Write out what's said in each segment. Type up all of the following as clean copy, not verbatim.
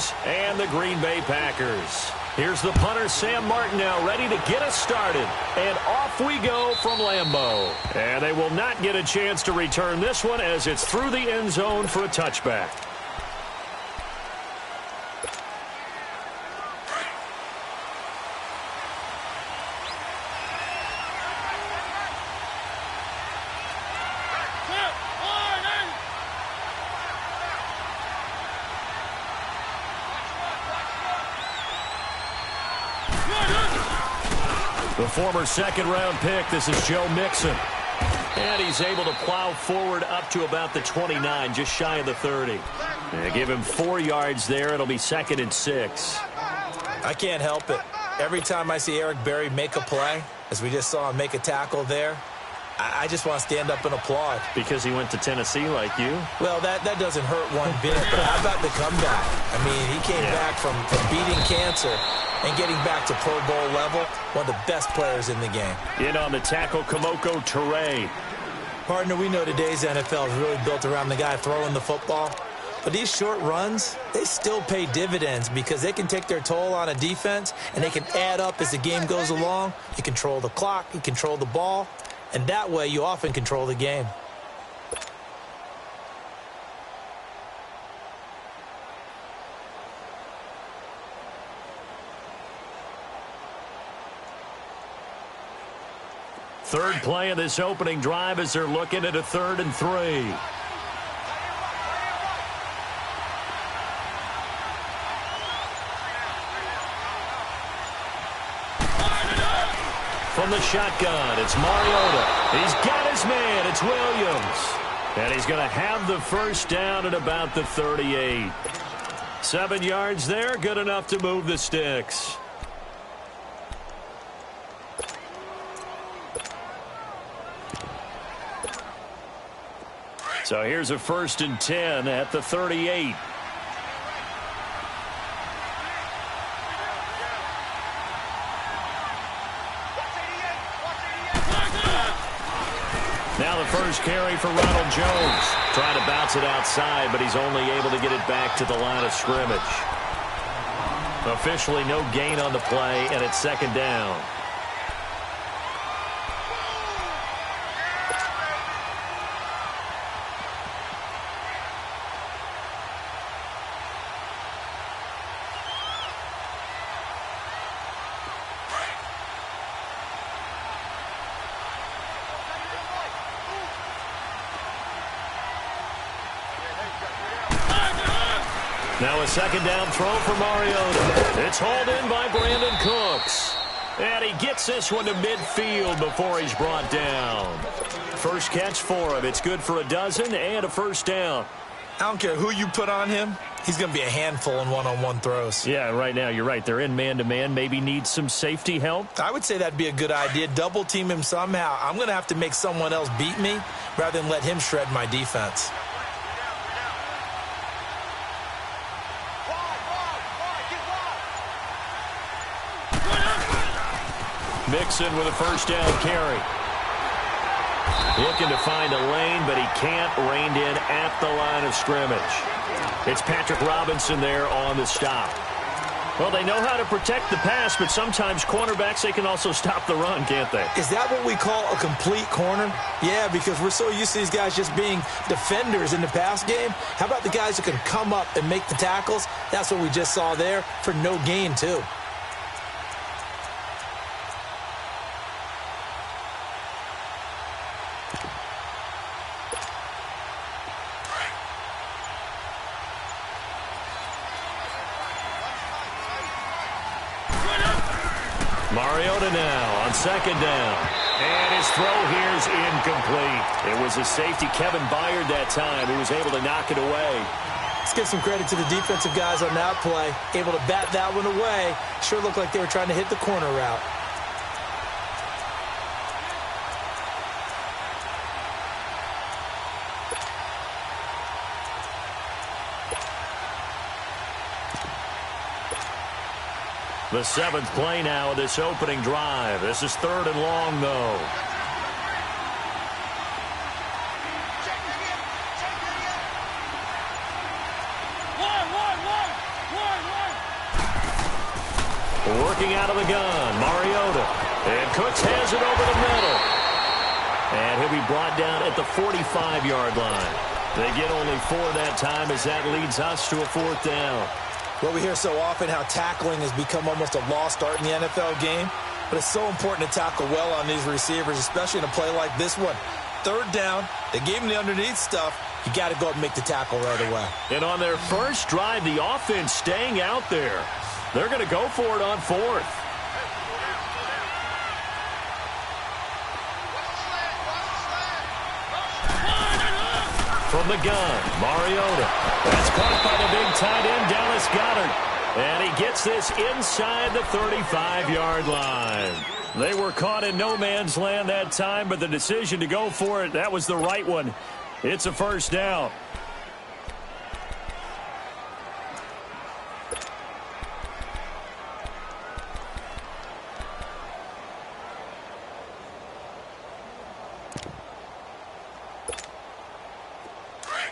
Raiders and the Green Bay Packers. Here's the punter, Sam Martin, now ready to get us started. And off we go from Lambeau. And they will not get a chance to return this one as it's through the end zone for a touchback. The former second-round pick, this is Joe Mixon. And he's able to plow forward up to about the 29, just shy of the 30. And give him 4 yards there. It'll be 2nd and 6. I can't help it. Every time I see Eric Berry make a play, as we just saw him make a tackle there, I just want to stand up and applaud. Because he went to Tennessee like you? Well, that doesn't hurt one bit. But how about the comeback? I mean, he came back from beating cancer and getting back to Pro Bowl level, one of the best players in the game. In on the tackle, Kamoko Toure. Partner, we know today's NFL is really built around the guy throwing the football. But these short runs, they still pay dividends because they can take their toll on a defense, and they can add up as the game goes along. You control the clock, you control the ball, and that way you often control the game. Third play of this opening drive as they're looking at a 3rd and 3. From the shotgun, it's Mariota. He's got his man. It's Williams. And he's going to have the first down at about the 38. 7 yards there, good enough to move the sticks. So here's a 1st and 10 at the 38. Now the first carry for Ronald Jones. Trying to bounce it outside, but he's only able to get it back to the line of scrimmage. Officially no gain on the play, and it's 2nd down. Now a 2nd down throw for Mariota. It's hauled in by Brandon Cooks. And he gets this one to midfield before he's brought down. First catch for him. It's good for a dozen and a 1st down. I don't care who you put on him. He's going to be a handful in one-on-one throws. Yeah, right now you're right. They're in man-to-man. Maybe need some safety help. I would say that'd be a good idea. Double team him somehow. I'm going to have to make someone else beat me rather than let him shred my defense. Mixon with a 1st down carry. Looking to find a lane, but he can't. Reined in at the line of scrimmage. It's Patrick Robinson there on the stop. Well, they know how to protect the pass, but sometimes cornerbacks, they can also stop the run, can't they? Is that what we call a complete corner? Yeah, because we're so used to these guys just being defenders in the pass game. How about the guys who can come up and make the tackles? That's what we just saw there for no gain, too. Mariota now on 2nd down. And his throw here is incomplete. It was a safety, Kevin Byard, that time, who was able to knock it away. Let's give some credit to the defensive guys on that play. Able to bat that one away. Sure looked like they were trying to hit the corner route. The 7th play now of this opening drive. This is 3rd and long, though. Working out of the gun, Mariota. And Cooks has it over the middle. And he'll be brought down at the 45-yard line. They get only 4 that time as that leads us to a 4th down. Well, we hear so often how tackling has become almost a lost art in the NFL game. But it's so important to tackle well on these receivers, especially in a play like this one. 3rd down, they gave him the underneath stuff. You got to go up and make the tackle right away. And on their first drive, the offense staying out there. They're going to go for it on 4th. From the gun, Mariota. That's caught by the big tight end, Dallas Goedert. And he gets this inside the 35-yard line. They were caught in no man's land that time, but the decision to go for it, that was the right one. It's a 1st down.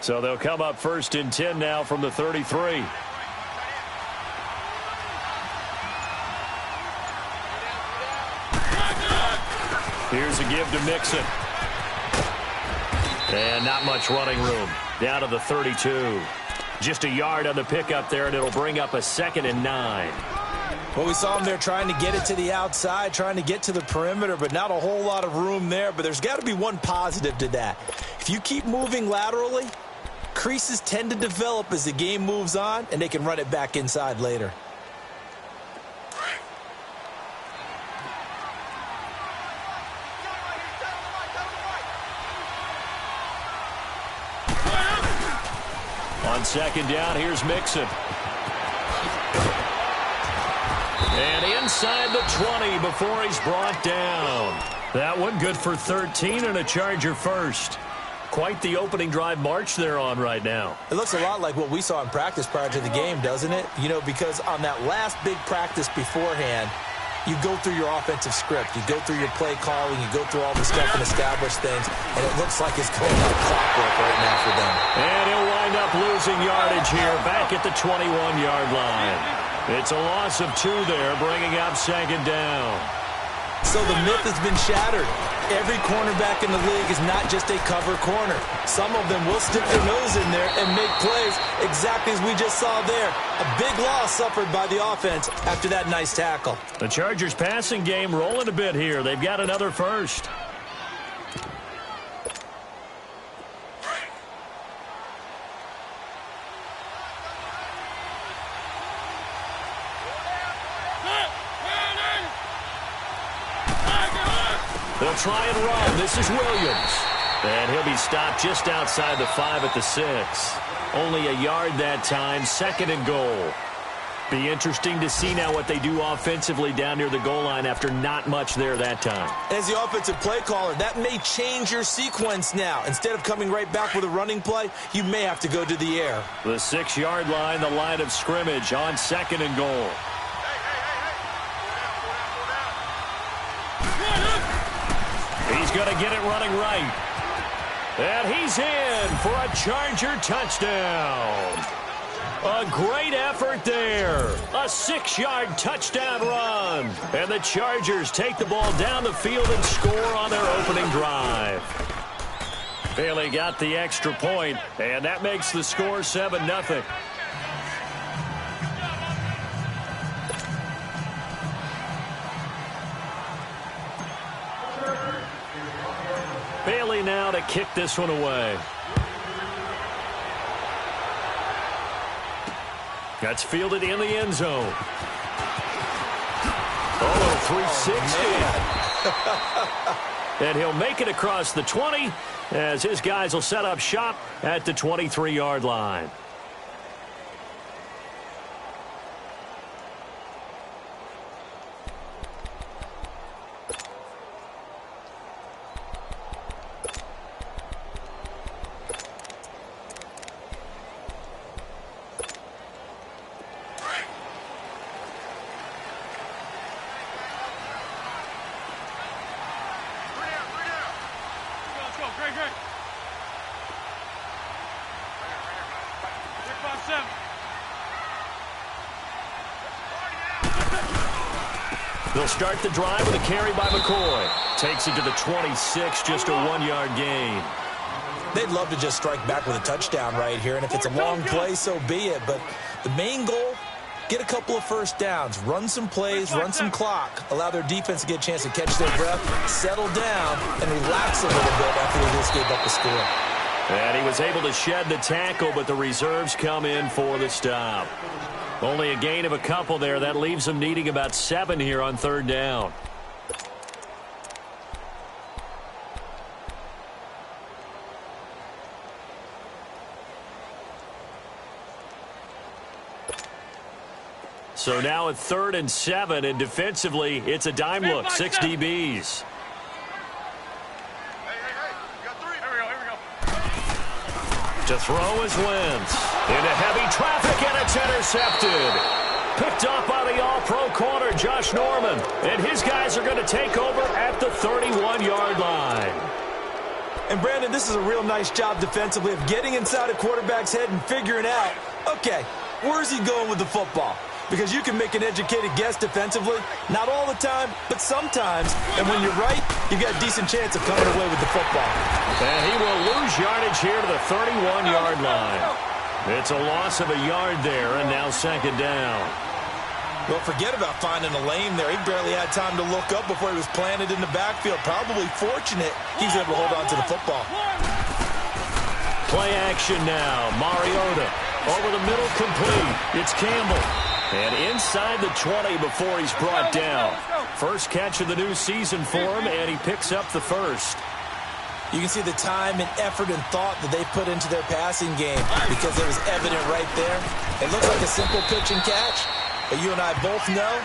So they'll come up 1st and 10 now from the 33. Here's a give to Mixon. And not much running room. Down to the 32. Just a yard on the pickup there, and it'll bring up a 2nd and 9. Well, we saw him there trying to get it to the outside, trying to get to the perimeter, but not a whole lot of room there. But there's got to be one positive to that. If you keep moving laterally, creases tend to develop as the game moves on, and they can run it back inside later. On 2nd down, here's Mixon. And inside the 20 before he's brought down. That one good for 13 and a Charger first. Quite the opening drive march they're on right now. It looks a lot like what we saw in practice prior to the game, doesn't it? You know, because on that last big practice beforehand, you go through your offensive script. You go through your play calling. You go through all the stuff and establish things. And it looks like it's going like clockwork right now for them. And he'll wind up losing yardage here back at the 21-yard line. It's a loss of 2 there, bringing up 2nd down. So the myth has been shattered. Every cornerback in the league is not just a cover corner. Some of them will stick their nose in there and make plays exactly as we just saw there. A big loss suffered by the offense after that nice tackle. The Chargers passing game rolling a bit here. They've got another 1st. They'll try and run. This is Williams. And he'll be stopped just outside the 5 at the 6. Only a yard that time, 2nd and goal. Be interesting to see now what they do offensively down near the goal line after not much there that time. As the offensive play caller, that may change your sequence now. Instead of coming right back with a running play, you may have to go to the air. The 6-yard line, the line of scrimmage on 2nd and goal. He's going to get it running right. And he's in for a Charger touchdown. A great effort there. A 6-yard touchdown run. And the Chargers take the ball down the field and score on their opening drive. Bailey got the extra point, and that makes the score 7-0. Bailey now to kick this one away. That's fielded in the end zone. Oh, 360. And he'll make it across the 20 as his guys will set up shop at the 23-yard line. They'll start the drive with a carry by McCoy. Takes it to the 26, just a 1-yard gain. They'd love to just strike back with a touchdown right here, and if it's a long play, so be it. But the main goal, get a couple of first downs, run some plays, run some clock, allow their defense to get a chance to catch their breath, settle down, and relax a little bit after they just gave up the score. And he was able to shed the tackle, but the reserves come in for the stop. Only a gain of a couple there. That leaves them needing about 7 here on third down. So now at 3rd and 7, and defensively, it's a dime look, 6 DBs. To throw is Wentz. Into heavy traffic, and it's intercepted. Picked off by the all-pro corner, Josh Norman. And his guys are going to take over at the 31-yard line. And, Brandon, this is a real nice job defensively of getting inside a quarterback's head and figuring out, okay, where's he going with the football? Because you can make an educated guess defensively. Not all the time, but sometimes. And when you're right, you've got a decent chance of coming away with the football. And he will lose yardage here to the 31-yard line. It's a loss of a yard there, and now 2nd down. Well, forget about finding a lane there. He barely had time to look up before he was planted in the backfield. Probably fortunate he's able to hold on to the football. Play action now. Mariota over the middle, complete. It's Campbell. And inside the 20 before he's brought down. First catch of the new season for him, and he picks up the first. You can see the time and effort and thought that they put into their passing game because it was evident right there. It looks like a simple pitch and catch, but you and I both know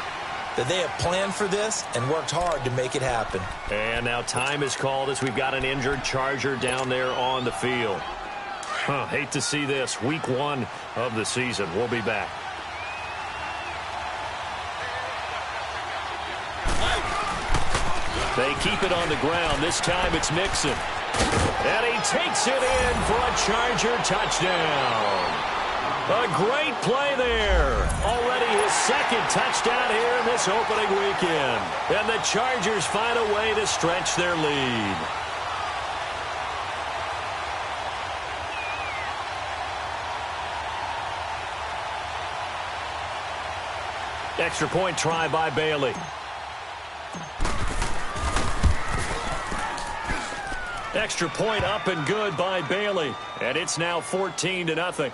that they have planned for this and worked hard to make it happen. And now time is called as we've got an injured Charger down there on the field. Hate to see this. Week 1 of the season. We'll be back. They keep it on the ground. This time it's Mixon. And he takes it in for a Charger touchdown. A great play there. Already his 2nd touchdown here in this opening weekend. And the Chargers find a way to stretch their lead. Extra point try by Bailey. Extra point up and good by Bailey. And it's now 14-0.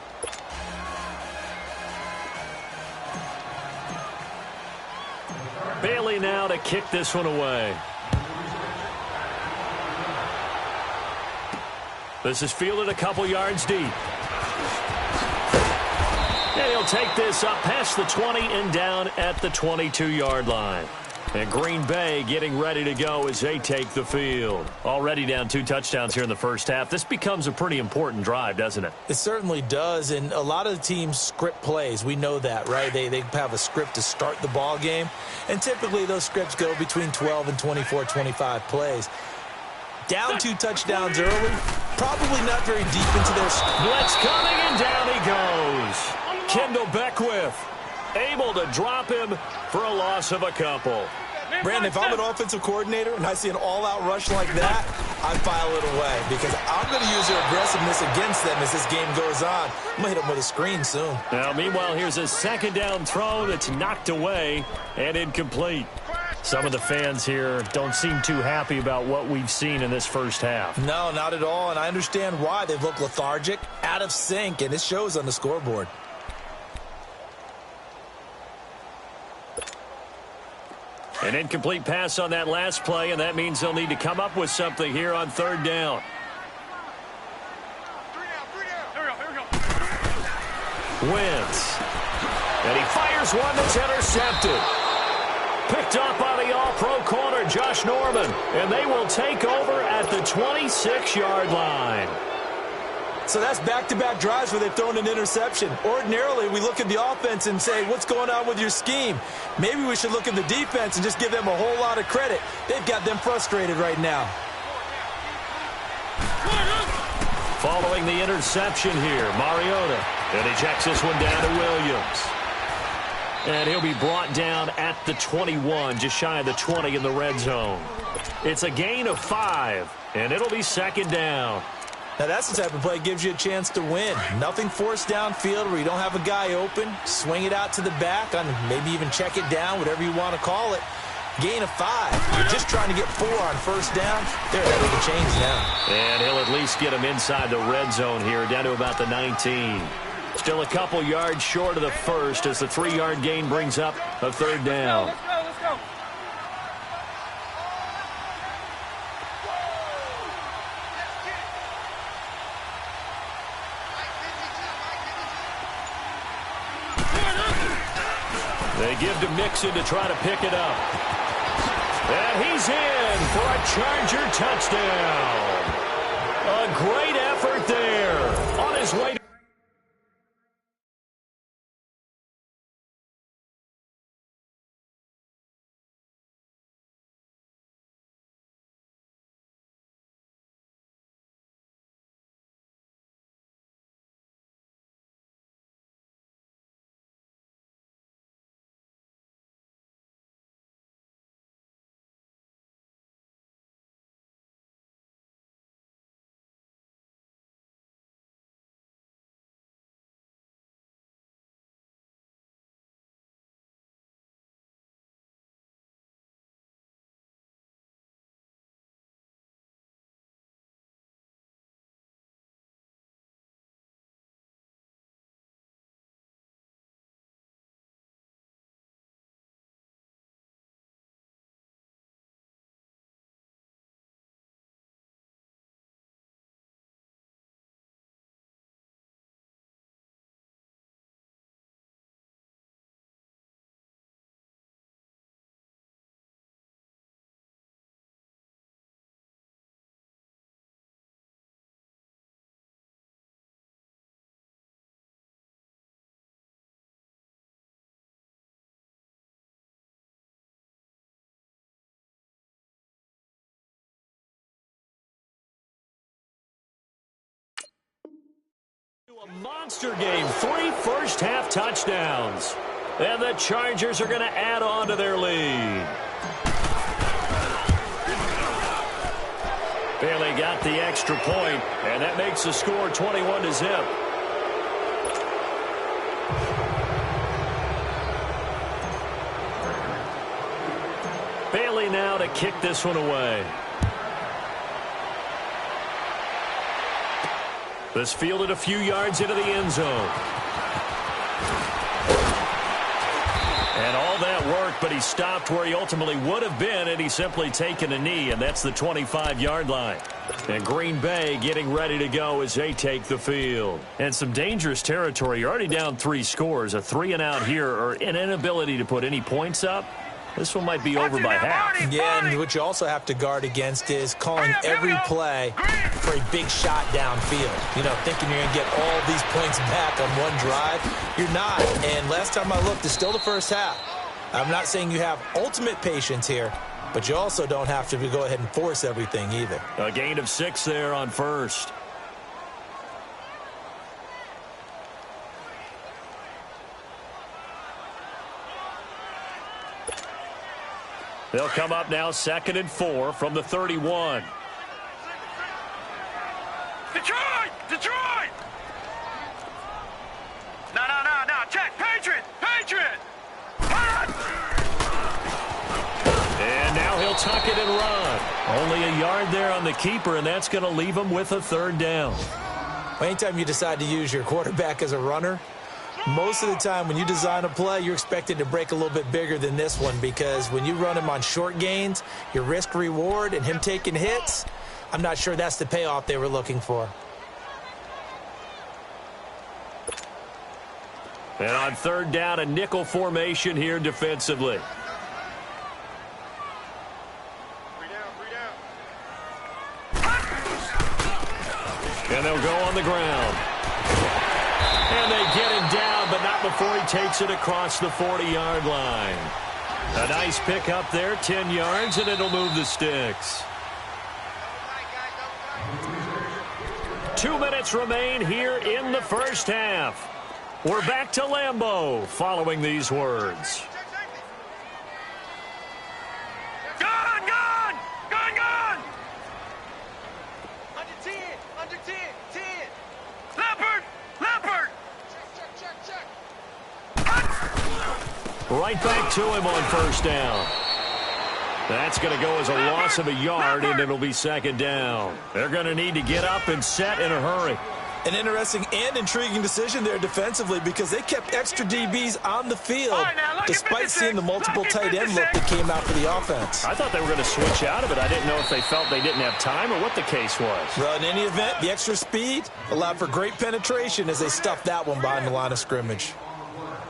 Bailey now to kick this one away. This is fielded a couple yards deep. And he'll take this up past the 20 and down at the 22-yard line. And Green Bay getting ready to go as they take the field. Already down 2 touchdowns here in the first half. This becomes a pretty important drive, doesn't it? It certainly does, and a lot of the teams script plays. We know that, right? They have a script to start the ball game, and typically those scripts go between 12 and 24, 25 plays. Down 2 touchdowns early, probably not very deep into their... Blitz coming, and down he goes. Kendall Beckwith able to drop him for a loss of a couple. Brandon, if I'm an offensive coordinator and I see an all-out rush like that, I file it away because I'm going to use their aggressiveness against them as this game goes on. I'm going to hit them with a screen soon. Now, meanwhile, here's a 2nd down throw that's knocked away and incomplete. Some of the fans here don't seem too happy about what we've seen in this first half. No, not at all, and I understand why. They've looked lethargic, out of sync, and it shows on the scoreboard. An incomplete pass on that last play, and that means they'll need to come up with something here on 3rd down. Wentz. And he fires one that's intercepted. Picked up by the all-pro corner, Josh Norman. And they will take over at the 26-yard line. So that's back-to-back drives where they've thrown an interception. Ordinarily, we look at the offense and say, what's going on with your scheme? Maybe we should look at the defense and just give them a whole lot of credit. They've got them frustrated right now. Following the interception here, Mariota. And he checks this one down to Williams. And he'll be brought down at the 21, just shy of the 20 in the red zone. It's a gain of 5, and it'll be second down. Now, that's the type of play that gives you a chance to win. Nothing forced downfield where you don't have a guy open. Swing it out to the back, on maybe even check it down, whatever you want to call it. Gain of 5. You're just trying to get 4 on first down. They're having to change now. And he'll at least get him inside the red zone here, down to about the 19. Still a couple yards short of the first as the 3-yard gain brings up a third down. Let's go. They give to Mixon to try to pick it up. And he's in for a Charger touchdown. A great effort there on his way to a monster game. 3 first-half touchdowns. And the Chargers are going to add on to their lead. Bailey got the extra point, and that makes the score 21-0. Bailey now to kick this one away. This fielded a few yards into the end zone. And all that work, but he stopped where he ultimately would have been had he simply taken a knee, and that's the 25-yard line. And Green Bay getting ready to go as they take the field. And some dangerous territory. You're already down 3 scores. A 3-and-out here, or an inability to put any points up. This one might be over by half. Yeah, and what you also have to guard against is calling every play for a big shot downfield. You know, thinking you're going to get all these points back on one drive. You're not. And last time I looked, it's still the first half. I'm not saying you have ultimate patience here, but you also don't have to go ahead and force everything either. A gain of 6 there on first. They'll come up now 2nd and 4 from the 31. Detroit! Detroit! No. Check. Patriot! And now he'll tuck it and run. Only a yard there on the keeper, and that's going to leave him with a third down. Anytime you decide to use your quarterback as a runner, most of the time when you design a play, you're expected to break a little bit bigger than this one, because when you run him on short gains, your risk-reward and him taking hits, I'm not sure that's the payoff they were looking for. And on third down, a nickel formation here defensively. And they'll go on the ground. And they get him down, but not before he takes it across the 40-yard line. A nice pick up there, 10 yards, and it'll move the sticks. 2 minutes remain here in the first half. We're back to Lambeau following these words. Gun, gun! Gun, gun! Under 10, under 10, 10. Leopard! Leopard! Check. Right back to him on first down. That's going to go as a loss of a yard, and it'll be second down. They're going to need to get up and set in a hurry. An interesting and intriguing decision there defensively because they kept extra DBs on the field despite seeing the multiple tight end look that came out for the offense. I thought they were going to switch out of it. I didn't know if they felt they didn't have time or what the case was. Well, in any event, the extra speed allowed for great penetration as they stuffed that one behind the line of scrimmage.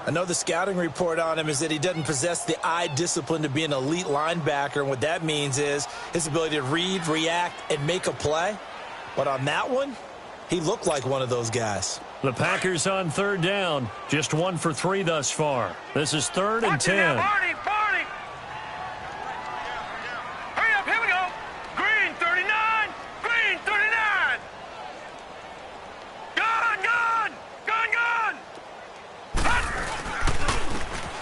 I know the scouting report on him is that he doesn't possess the eye discipline to be an elite linebacker, and what that means is his ability to read, react, and make a play. But on that one, he looked like one of those guys. The Packers on third down. Just 1 for 3 thus far. This is 3rd and 10. Party! Hurry up, here we go! Green 39! Green 39! Gun!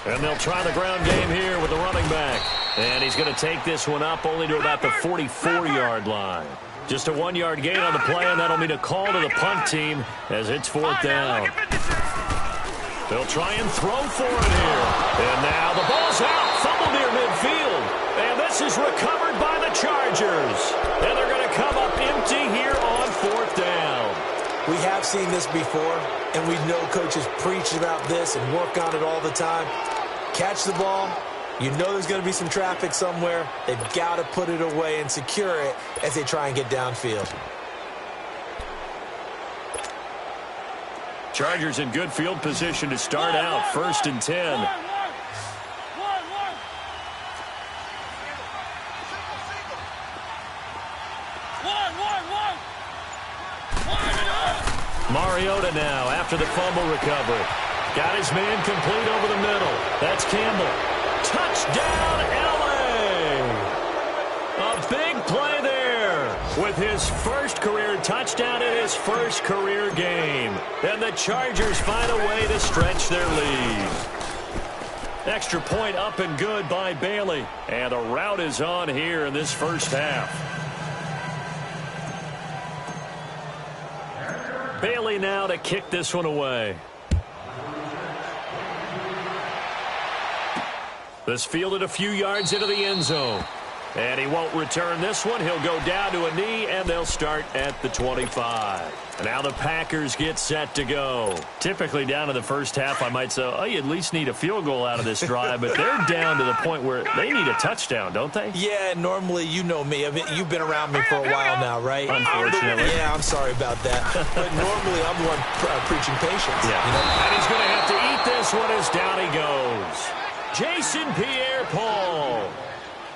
And they'll try the ground game here with the running back. And he's going to take this one up only to about the 44-yard line. Just a 1-yard gain on the play, and that'll mean a call to the punt team as it's 4th down. They'll try and throw for it here. And now the ball's out. Fumble near midfield. And this is recovered by the Chargers. And they're going to come up empty here on 4th down. We have seen this before, and we know coaches preach about this and work on it all the time. Catch the ball. You know there's going to be some traffic somewhere. They've got to put it away and secure it as they try and get downfield. Chargers in good field position to start out. 1st and 10. Mariota now after the fumble recovery. Got his man complete over the middle. That's Campbell. Touchdown, L.A. A big play there with his first career touchdown in his first career game. And the Chargers find a way to stretch their lead. Extra point up and good by Bailey. And the route is on here in this first half. Bailey now to kick this one away. This fielded a few yards into the end zone. And he won't return this one. He'll go down to a knee, and they'll start at the 25. And now the Packers get set to go. Typically down in the first half, I might say, oh, you at least need a field goal out of this drive. But they're down to the point where they need a touchdown, don't they? Yeah, normally, you know me. I mean, you've been around me for a while now, right? Unfortunately. Yeah, I'm sorry about that. But normally, I'm the one preaching patience. Yeah. You know? And he's going to have to eat this one as down he goes. Jason Pierre-Paul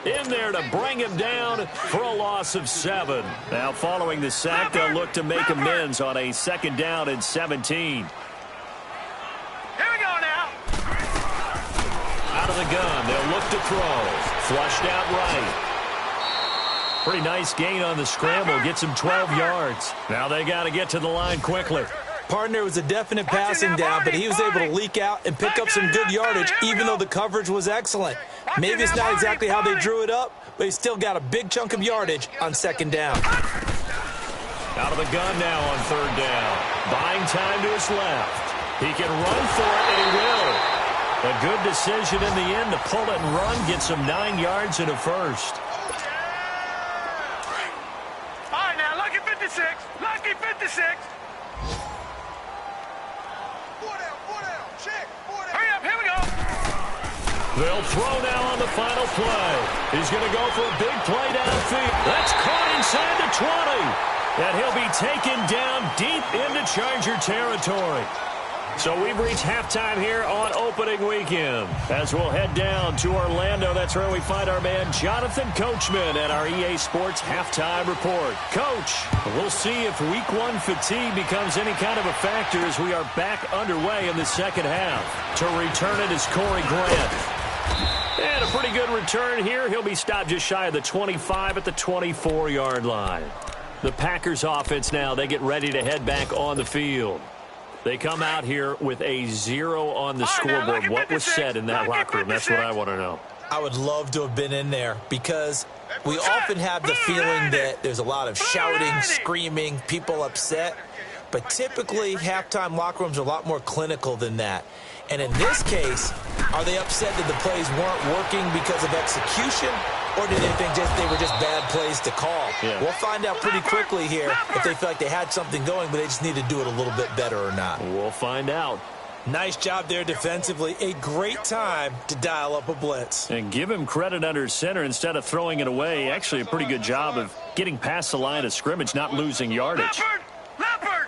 in there to bring him down for a loss of 7. Now, following the sack, they'll look to make amends on a 2nd down and 17. Here we go now. Out of the gun, they'll look to throw. Flushed out right. Pretty nice gain on the scramble. Gets him 12 yards. Now they got to get to the line quickly. Partner was a definite passing down, but he was able to leak out and pick up some good yardage, even though the coverage was excellent. Maybe it's not exactly how they drew it up, but he still got a big chunk of yardage on 2nd down. Out of the gun now on 3rd down. Buying time to his left. He can run for it, and he will. A good decision in the end to pull it and run. Gets him 9 yards and a first. All right, now, lucky 56. Lucky 56. Hurry up, here we go. They'll throw now on the final play. He's going to go for a big play downfield. That's caught inside the 20. And he'll be taken down deep into Charger territory. So we've reached halftime here on opening weekend. As we'll head down to Orlando, that's where we find our man Jonathan Coachman at our EA Sports Halftime Report. Coach, we'll see if Week 1 fatigue becomes any kind of a factor as we are back underway in the second half. To return it is Corey Grant. And a pretty good return here. He'll be stopped just shy of the 25 at the 24-yard line. The Packers offense now, they get ready to head back on the field. They come out here with a 0 on the scoreboard. What was said in that locker room? That's what I want to know. I would love to have been in there because we often have the feeling that there's a lot of shouting, screaming, people upset. But typically, halftime locker rooms are a lot more clinical than that. And in this case, are they upset that the plays weren't working because of execution? Or do they think they were just bad plays to call? Yeah. We'll find out pretty quickly here if they feel like they had something going, but they just need to do it a little bit better or not. We'll find out. Nice job there defensively. A great time to dial up a blitz. And give him credit under center instead of throwing it away. Actually, a pretty good job of getting past the line of scrimmage, not losing yardage. Leopard!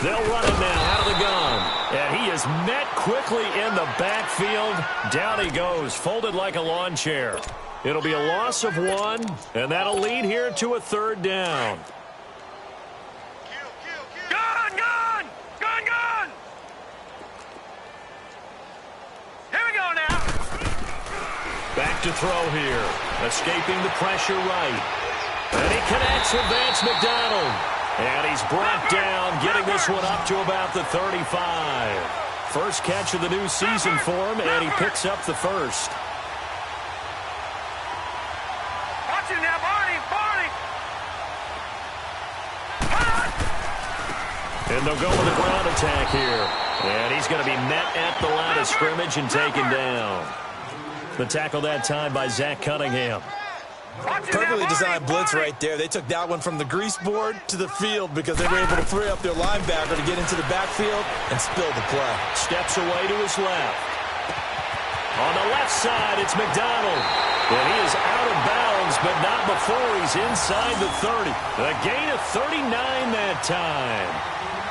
They'll run him now out of the gun. And he is met quickly in the backfield. Down he goes, folded like a lawn chair. It'll be a loss of 1, and that'll lead here to a 3rd down. Gun! Gun! Gun! Gun! Here we go now. Back to throw here. Escaping the pressure right. And he connects with Vance McDonald. And he's brought down, getting this one up to about the 35. First catch of the new season for him, and he picks up the first. Watch it now, Barney! Barney! And they'll go with a ground attack here. And he's going to be met at the line of scrimmage and taken down. The tackle that time by Zach Cunningham. Perfectly designed blitz right there. They took that one from the grease board to the field because they were able to free up their linebacker to get into the backfield and spill the play. Steps away to his left. On the left side, it's McDonald. And he is out of bounds, but not before he's inside the 30. A gain of 39 that time.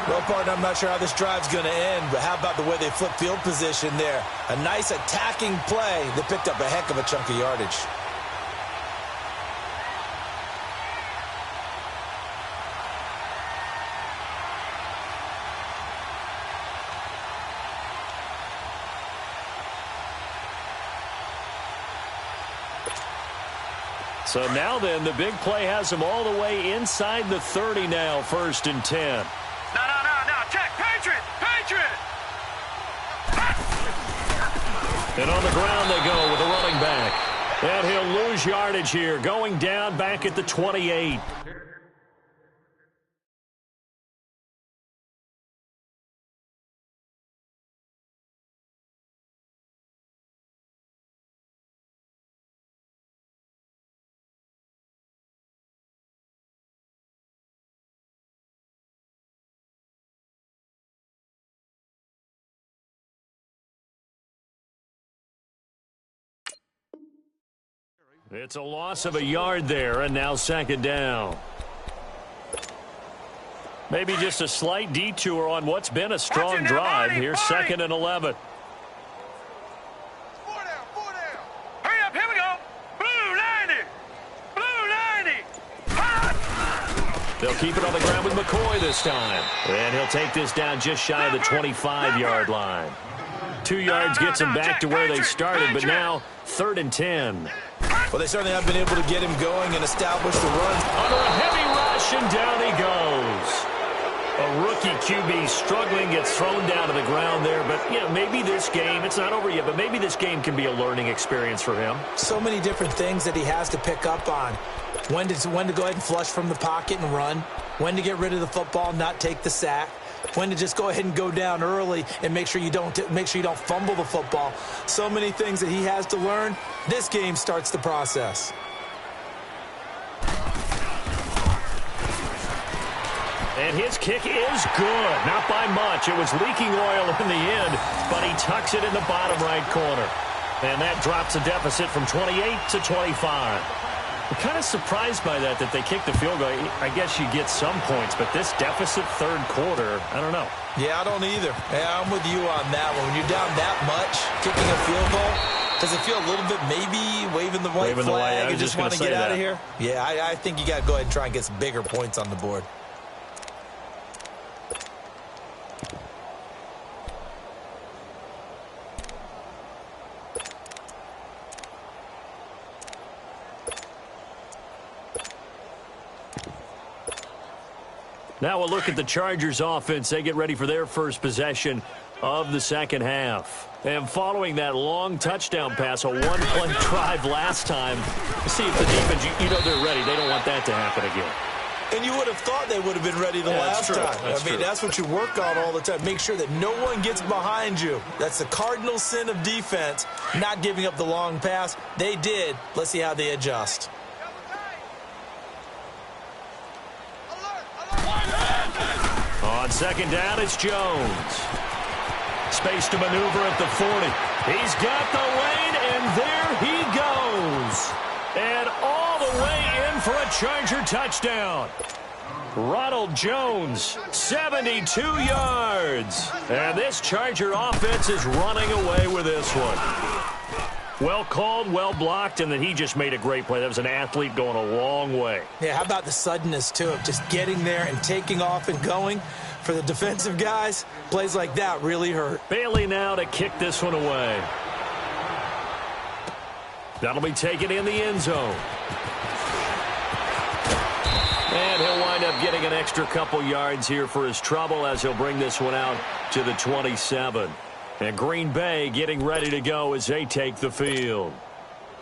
Well, partner, I'm not sure how this drive's going to end, but how about the way they flip field position there? A nice attacking play that picked up a heck of a chunk of yardage. So now then, the big play has him all the way inside the 30 now, 1st and 10. No. Check. Patriot! Patriot! And on the ground they go with a running back. And he'll lose yardage here, going down back at the 28. It's a loss of a yard there, and now 2nd down. Maybe just a slight detour on what's been a strong drive here, 2nd and 11. 4 down. Hurry up, here we go. Blue 90. Blue 90. They'll keep it on the ground with McCoy this time. And he'll take this down just shy of the 25-yard line. 2 yards gets him back to where they started, but now 3rd and 10. Well, they certainly have been able to get him going and establish the runs. Under a heavy rush, and down he goes. A rookie QB struggling, gets thrown down to the ground there. But, maybe this game, it's not over yet, but maybe this game can be a learning experience for him. So many different things that he has to pick up on. When to go ahead and flush from the pocket and run. When to get rid of the football, not take the sack. When to just go ahead and go down early and make sure you don't fumble the football. So many things that he has to learn. This game starts the process. And his kick is good. Not by much. It was leaking oil in the end, but he tucks it in the bottom right corner. And that drops a deficit from 28 to 25. I'm kind of surprised by that they kicked the field goal. I guess you get some points, but this deficit 3rd quarter, I don't know. Yeah, I don't either. Yeah, I'm with you on that one. When you're down that much, kicking a field goal, does it feel a little bit maybe waving the white flag and just want to get out of here? Yeah, I think you got to go ahead and try and get some bigger points on the board. Now we'll look at the Chargers offense. They get ready for their first possession of the second half. And following that long touchdown pass, a one-play drive last time, see if the defense, you know they're ready. They don't want that to happen again. And you would have thought they would have been ready the last time. That's what you work on all the time. Make sure that no one gets behind you. That's the cardinal sin of defense, not giving up the long pass. They did. Let's see how they adjust. On second down, it's Jones. Space to maneuver at the 40. He's got the lane, and there he goes. And all the way in for a Charger touchdown. Ronald Jones, 72 yards. And this Charger offense is running away with this one. Well called, well blocked, and then he just made a great play. That was an athlete going a long way. Yeah, how about the suddenness, too, of just getting there and taking off and going? For the defensive guys, plays like that really hurt. Bailey now to kick this one away. That'll be taken in the end zone. And he'll wind up getting an extra couple yards here for his trouble as he'll bring this one out to the 27. And Green Bay getting ready to go as they take the field.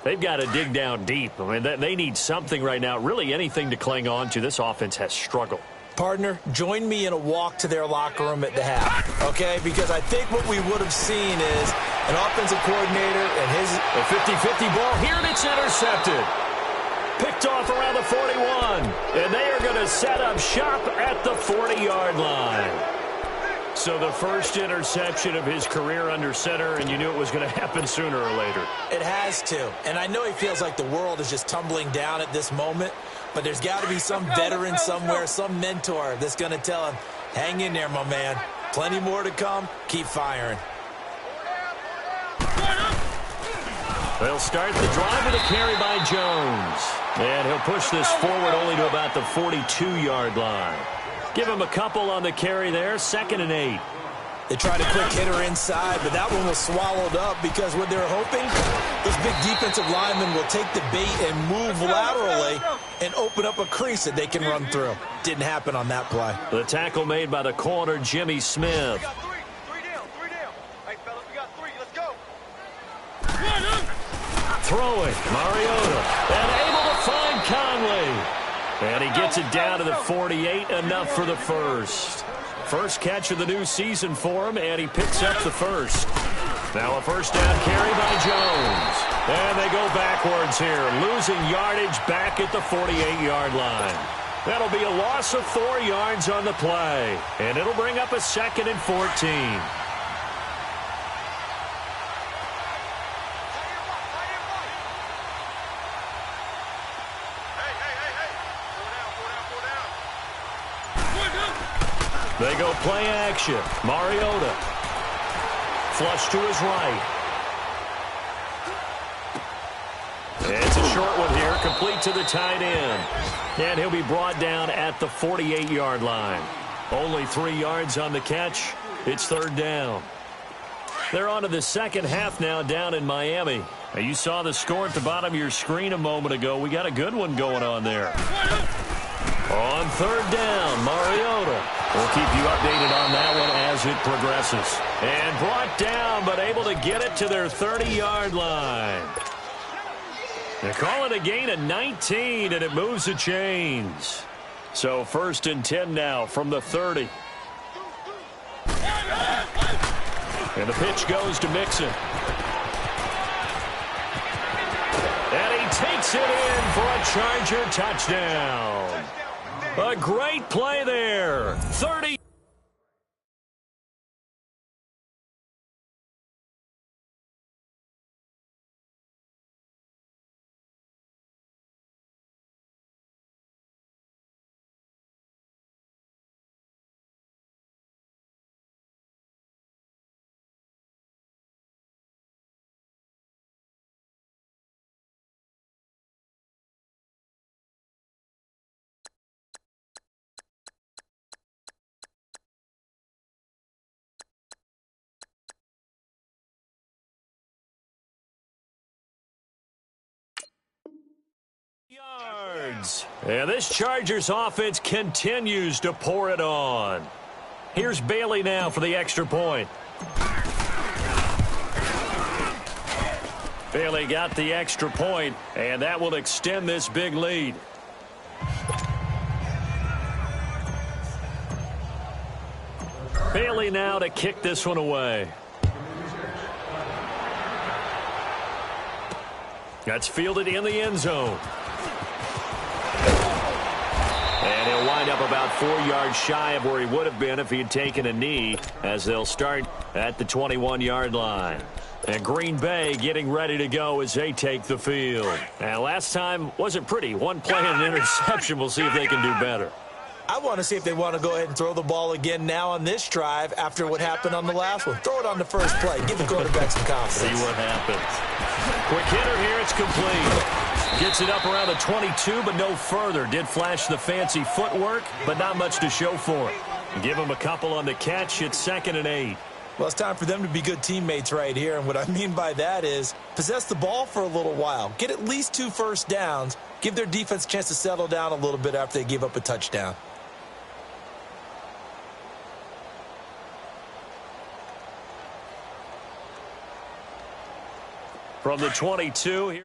They've got to dig down deep. I mean, they need something right now, really anything to cling on to. This offense has struggled. Partner, join me in a walk to their locker room at the half, okay? Because I think what we would have seen is an offensive coordinator and his... A 50-50 ball here, and it's intercepted. Picked off around the 41. And they are going to set up shop at the 40-yard line. So the first interception of his career under center, and you knew it was going to happen sooner or later. It has to. And I know he feels like the world is just tumbling down at this moment, but there's got to be some veteran somewhere, some mentor that's going to tell him, hang in there, my man. Plenty more to come. Keep firing. They'll start the drive with a carry by Jones. And he'll push this forward only to about the 42-yard line. Give him a couple on the carry there, 2nd and 8. They tried a quick hitter inside, but that one was swallowed up because what they're hoping, those big defensive linemen will take the bait and move laterally and open up a crease that they can run through. Didn't happen on that play. The tackle made by the corner, Jimmy Smith. We got three down. Hey, fellas, we got 3. Let's go. Throwing, Mariota, and able to find Conley. And he gets it down to the 48, enough for the first. First catch of the new season for him, and he picks up the first. Now a first down carry by Jones. And they go backwards here, losing yardage back at the 48-yard line. That'll be a loss of 4 yards on the play, and it'll bring up a 2nd and 14. They go play action. Mariota. Flush to his right. It's a short one here, complete to the tight end. And he'll be brought down at the 48-yard line. Only 3 yards on the catch. It's 3rd down. They're on to the second half now down in Miami. Now, you saw the score at the bottom of your screen a moment ago. We got a good one going on there. On 3rd down, Mariota. We'll keep you updated on that one as it progresses. And brought down, but able to get it to their 30-yard line. They call it a gain of 19, and it moves the chains. So 1st and 10 now from the 30. And the pitch goes to Mixon. And he takes it in for a Charger touchdown. A great play there. 30. yards. And this Chargers offense continues to pour it on. Here's Bailey now for the extra point. Bailey got the extra point, and that will extend this big lead. Bailey now to kick this one away. That's fielded in the end zone. And he'll wind up about 4 yards shy of where he would have been if he had taken a knee, as they'll start at the 21-yard line. And Green Bay getting ready to go as they take the field. And last time wasn't pretty. One play and an interception. We'll see if they can do better. I want to see if they want to go ahead and throw the ball again now on this drive after what happened on the last one. Throw it on the first play. Give the quarterback some confidence. See what happens. Quick hitter here. It's complete. Gets it up around the 22, but no further. Did flash the fancy footwork, but not much to show for it. Give him a couple on the catch. It's 2nd and 8. Well, it's time for them to be good teammates right here, and what I mean by that is possess the ball for a little while. Get at least 2 first downs. Give their defense a chance to settle down a little bit after they give up a touchdown. From the 22 here.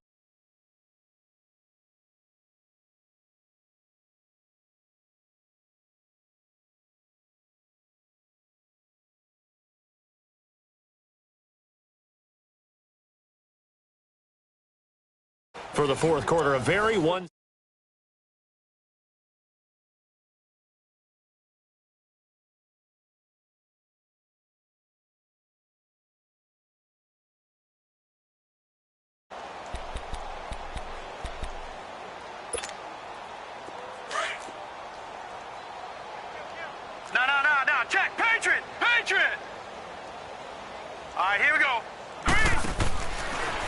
For the fourth quarter, a very one. No. Check. Patriot. All right, here we go.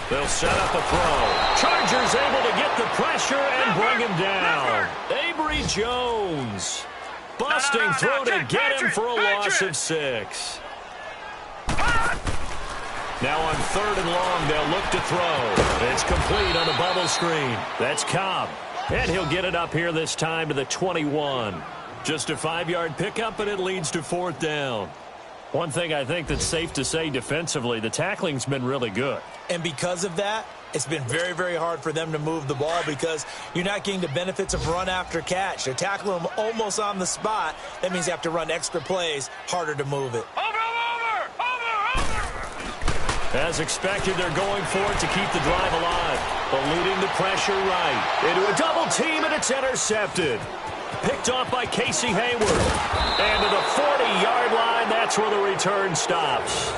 They'll set up a throw. Chargers able to get the pressure and bring him down. Avery Jones. Busting throw to get him for a loss of 6. Now on 3rd and long, they'll look to throw. It's complete on the bubble screen. That's Cobb. And he'll get it up here this time to the 21. Just a 5-yard pickup, and it leads to 4th down. One thing I think that's safe to say defensively, the tackling's been really good. And because of that, it's been very, very hard for them to move the ball because you're not getting the benefits of run after catch. They're tackling them almost on the spot. That means you have to run extra plays, harder to move it. Over. As expected, they're going for it to keep the drive alive. Eluding the pressure right. Into a double team, and it's intercepted. Picked off by Casey Hayward. And to the 40-yard line, that's where the return stops.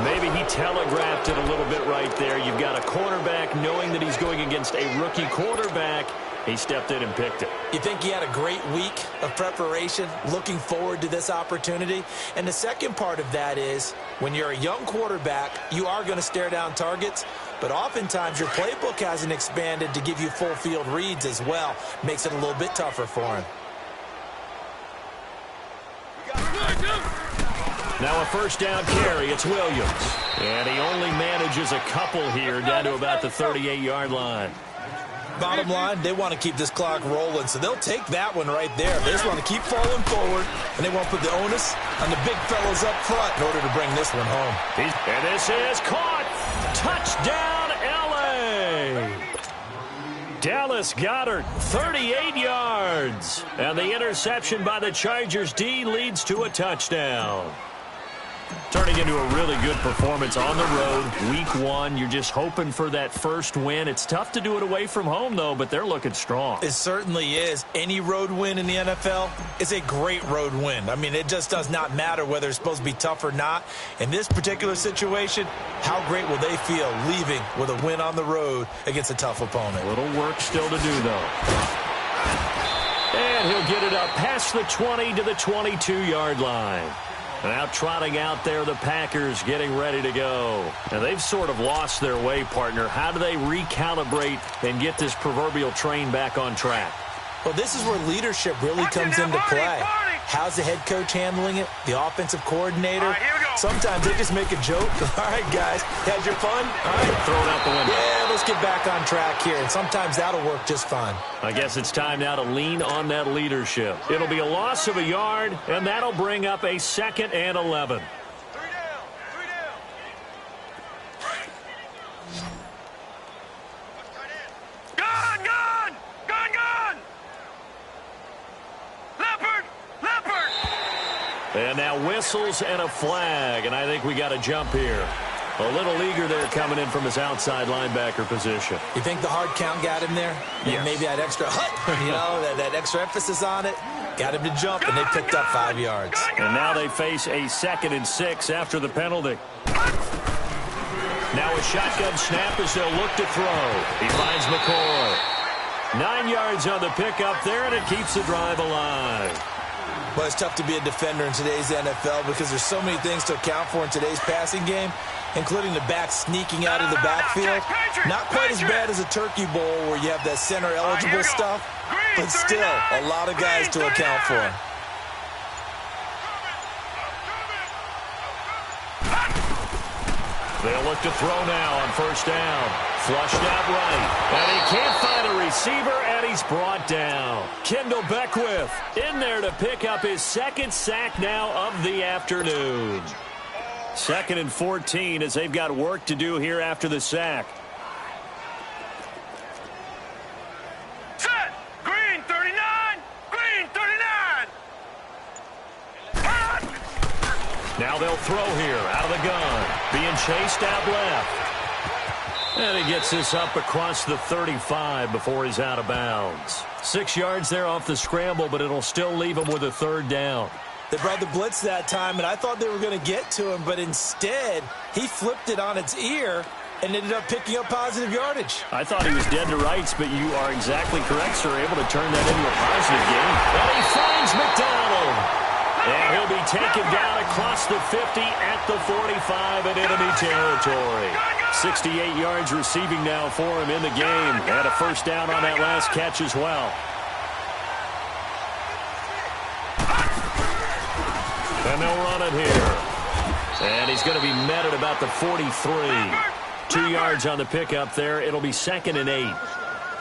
Maybe he telegraphed it a little bit right there. You've got a cornerback knowing that he's going against a rookie quarterback. He stepped in and picked it. You think he had a great week of preparation, looking forward to this opportunity? And the second part of that is, when you're a young quarterback, you are going to stare down targets, but oftentimes your playbook hasn't expanded to give you full field reads as well. Makes it a little bit tougher for him. Now a first down carry. It's Williams. And he only manages a couple here down to about the 38-yard line. Bottom line, they want to keep this clock rolling, so they'll take that one right there. They just want to keep falling forward, and they won't put the onus on the big fellas up front in order to bring this one home. And this is caught. Touchdown, L.A. Dallas Goedert, 38 yards. And the interception by the Chargers D leads to a touchdown. Turning into a really good performance on the road. Week 1, you're just hoping for that first win. It's tough to do it away from home, though, but they're looking strong. It certainly is. Any road win in the NFL is a great road win. I mean, it just does not matter whether it's supposed to be tough or not. In this particular situation, how great will they feel leaving with a win on the road against a tough opponent? A little work still to do, though. And he'll get it up past the 20 to the 22-yard line. Now trotting out there, the Packers getting ready to go. Now they've sort of lost their way, partner. How do they recalibrate and get this proverbial train back on track? Well, this is where leadership really comes into play. How's the head coach handling it? The offensive coordinator? All right, here we go. Sometimes they just make a joke. All right, guys, had your fun? All right, throw it out the window. Yeah, let's get back on track here, and sometimes that'll work just fine. I guess it's time now to lean on that leadership. It'll be a loss of a yard, and that'll bring up a 2nd and 11. Three down. Gun, gun! Gun, gun! Leopard! Leopard! And now whistles and a flag, and I think we got a jump here. A little eager there coming in from his outside linebacker position. You think the hard count got him there? Yes. Maybe that extra that extra emphasis on it got him to jump, and they picked up 5 yards. And now they face a 2nd and 6 after the penalty. Now a shotgun snap as they'll look to throw. He finds McCoy. 9 yards on the pickup there, and it keeps the drive alive. Well, it's tough to be a defender in today's NFL because there's so many things to account for in today's passing game, including the back sneaking out of the backfield. Not quite as bad as a Turkey Bowl where you have that center-eligible stuff, but still a lot of guys to account for. They'll look to throw now on 1st down. Flushed out right. And he can't find a receiver, and he's brought down. Kendall Beckwith in there to pick up his 2nd sack now of the afternoon. 2nd and 14 as they've got work to do here after the sack. Set! Green 39! Green 39! Now they'll throw here out of the gun. Being chased out left. And he gets this up across the 35 before he's out of bounds. 6 yards there off the scramble, but it'll still leave him with a 3rd down. They brought the blitz that time, and I thought they were going to get to him, but instead he flipped it on its ear and ended up picking up positive yardage. I thought he was dead to rights, but you are exactly correct, sir. Able to turn that into a positive game. And he finds McDonald. And he'll be taken down across the 50 at the 45 in enemy territory. 68 yards receiving now for him in the game. Had a 1st down on that last catch as well. And they'll run it here. And he's going to be met at about the 43. 2 yards on the pickup there. It'll be 2nd and 8.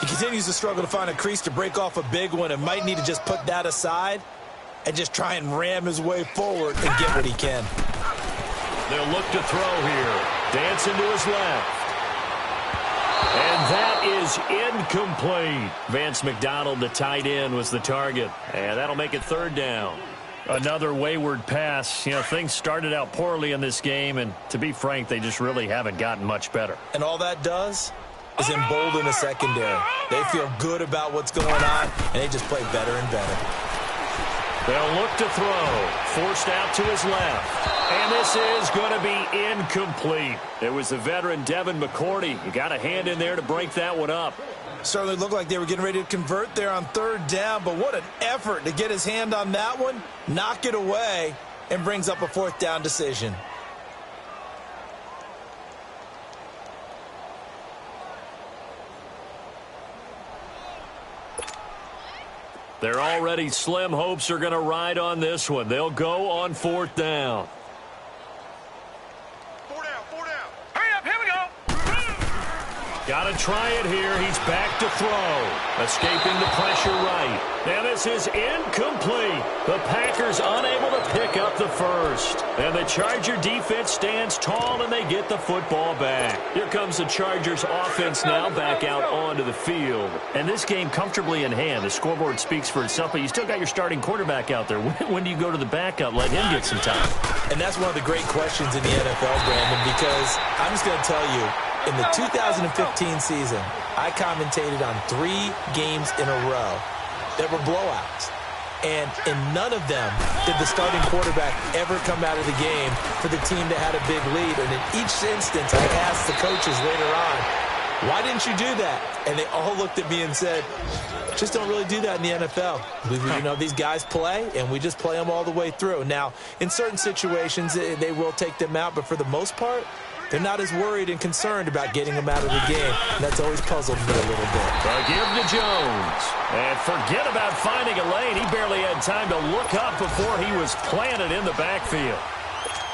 He continues to struggle to find a crease to break off a big one and might need to just put that aside and just try and ram his way forward and get what he can. They'll look to throw here. Dancing to his left. And that is incomplete. Vance McDonald, the tight end, was the target. And that'll make it 3rd down. Another wayward pass. You know, things started out poorly in this game, and to be frank, they just really haven't gotten much better. And all that does is embolden the secondary. They feel good about what's going on, and they just play better and better. They'll look to throw. Forced out to his left. And this is going to be incomplete. It was the veteran Devin McCourty. You got a hand in there to break that one up. Certainly looked like they were getting ready to convert there on 3rd down, but what an effort to get his hand on that one, knock it away, and brings up a 4th down decision. They're already slim hopes are going to ride on this one. They'll go on 4th down. 4 down. Hurry up, here we go! Got to try it here. He's back to throw. Escaping the pressure right. And this is incomplete. The Packers unable to pick up the 1st. And the Charger defense stands tall, and they get the football back. Here comes the Chargers offense now back out onto the field. And this game comfortably in hand. The scoreboard speaks for itself, but you still got your starting quarterback out there. When do you go to the backup, let him get some time? And that's one of the great questions in the NFL, Brandon, because I'm just going to tell you, in the 2015 season, I commentated on 3 games in a row that were blowouts. And in none of them did the starting quarterback ever come out of the game for the team that had a big lead. And in each instance, I asked the coaches later on, why didn't you do that? And they all looked at me and said, just don't really do that in the NFL. You know, these guys play, and we just play them all the way through. Now, in certain situations, they will take them out, but for the most part, they're not as worried and concerned about getting them out of the game. And that's always puzzled me a little bit. Give to Jones. And forget about finding a lane. He barely had time to look up before he was planted in the backfield.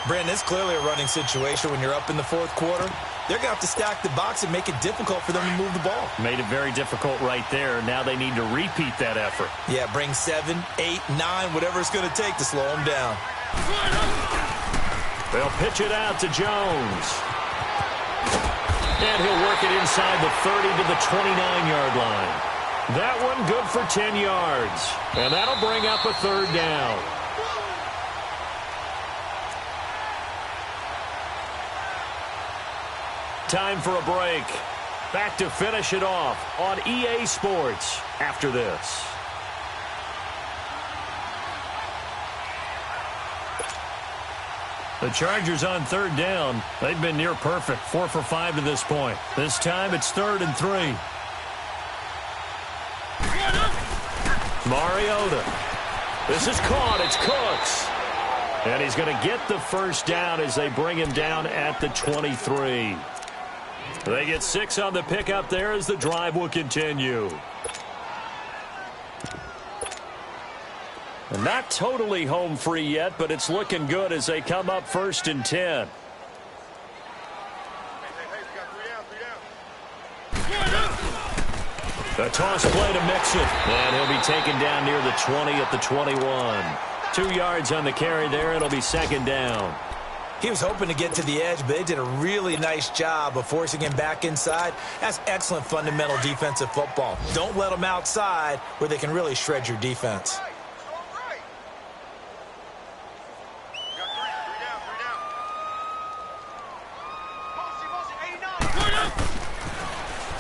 Brandon, it's clearly a running situation when you're up in the fourth quarter. They're going to have to stack the box and make it difficult for them to move the ball. Made it very difficult right there. Now they need to repeat that effort. Yeah, bring 7, 8, 9, whatever it's going to take to slow them down. They'll pitch it out to Jones. And he'll work it inside the 30 to the 29-yard line. That one good for 10 yards. And that'll bring up a third down. Time for a break. Back to finish it off on EA Sports after this. The Chargers on third down. They've been near perfect, 4 for 5 to this point. This time it's 3rd and 3. Mariota. This is caught. It's Cooks. And he's going to get the first down as they bring him down at the 23. They get 6 on the pickup there as the drive will continue. Not totally home free yet, but it's looking good as they come up 1st and 10. The toss play to Mixon. And he'll be taken down near the 20 at the 21. 2 yards on the carry there. It'll be 2nd down. He was hoping to get to the edge, but they did a really nice job of forcing him back inside. That's excellent fundamental defensive football. Don't let them outside where they can really shred your defense.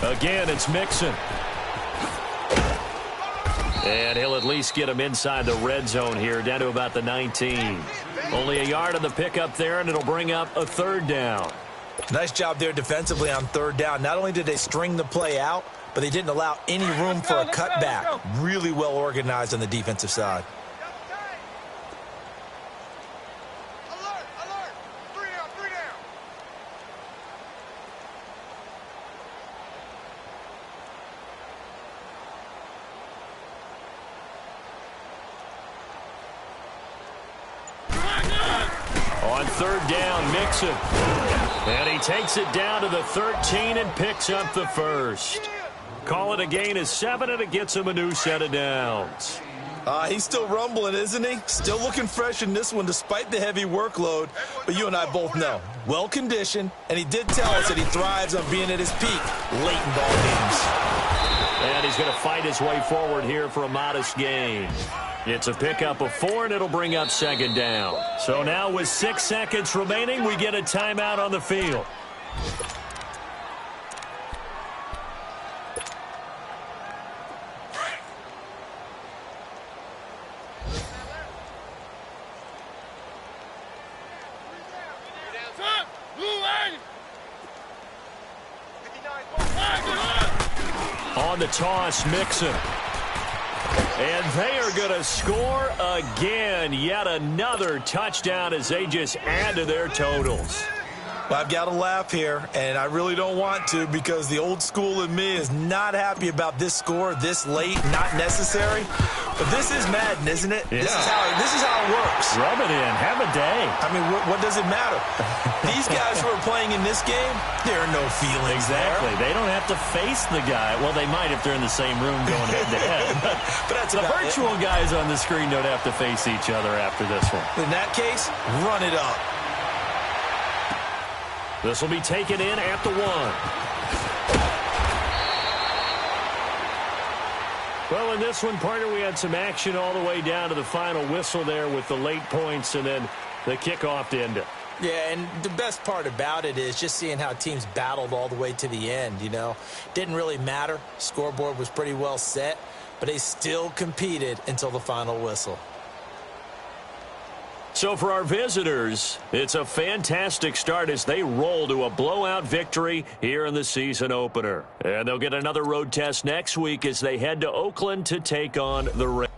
Again, it's Mixon. And he'll at least get him inside the red zone here, down to about the 19. Only a yard on the pickup there, and it'll bring up a 3rd down. Nice job there defensively on 3rd down. Not only did they string the play out, but they didn't allow any room for a cutback. Really well organized on the defensive side. On 3rd down, Mixon. And he takes it down to the 13 and picks up the first. Call it a gain of 7, and it gets him a new set of downs. He's still rumbling, isn't he? Still looking fresh in this one despite the heavy workload. But you and I both know, well-conditioned, and he did tell us that he thrives on being at his peak late in ball games. And he's going to fight his way forward here for a modest gain. It's a pickup of 4, and it'll bring up 2nd down. So now with 6 seconds remaining, we get a timeout on the field. On the toss, Mixon. And they are going to score again. Yet another touchdown as they just add to their totals. Well, I've got to laugh here, and I really don't want to because the old school in me is not happy about this score this late, not necessary. But this is Madden, isn't it? Yeah. This is how it works. Rub it in. Have a day. I mean, what does it matter? These guys who are playing in this game, there are no feelings Exactly. there. They don't have to face the guy. Well, they might if they're in the same room going head-to-head. But that's the about virtual guys on the screen don't have to face each other after this one. In that case, run it up. This will be taken in at the 1. Well, in this one, partner, we had some action all the way down to the final whistle there with the late points and then the kickoff to end it. Yeah, and the best part about it is just seeing how teams battled all the way to the end, you know. Didn't really matter. Scoreboard was pretty well set, but they still competed until the final whistle. So for our visitors, it's a fantastic start as they roll to a blowout victory here in the season opener. And they'll get another road test next week as they head to Oakland to take on the Raiders.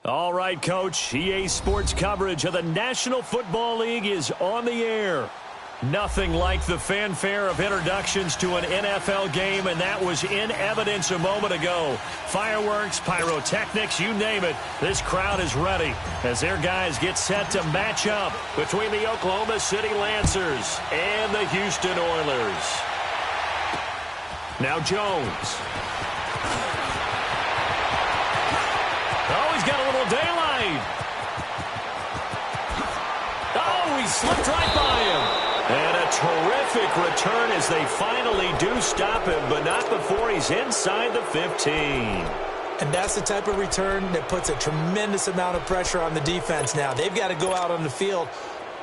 All right, Coach. EA Sports coverage of the National Football League is on the air. Nothing like the fanfare of introductions to an NFL game, and that was in evidence a moment ago. Fireworks, pyrotechnics, you name it. This crowd is ready as their guys get set to match up between the Oklahoma City Lancers and the Houston Oilers. Now Jones. Oh, he's got a little daylight. Oh, he slipped right by him. And a terrific return as they finally do stop him, but not before he's inside the 15. And that's the type of return that puts a tremendous amount of pressure on the defense now. They've got to go out on the field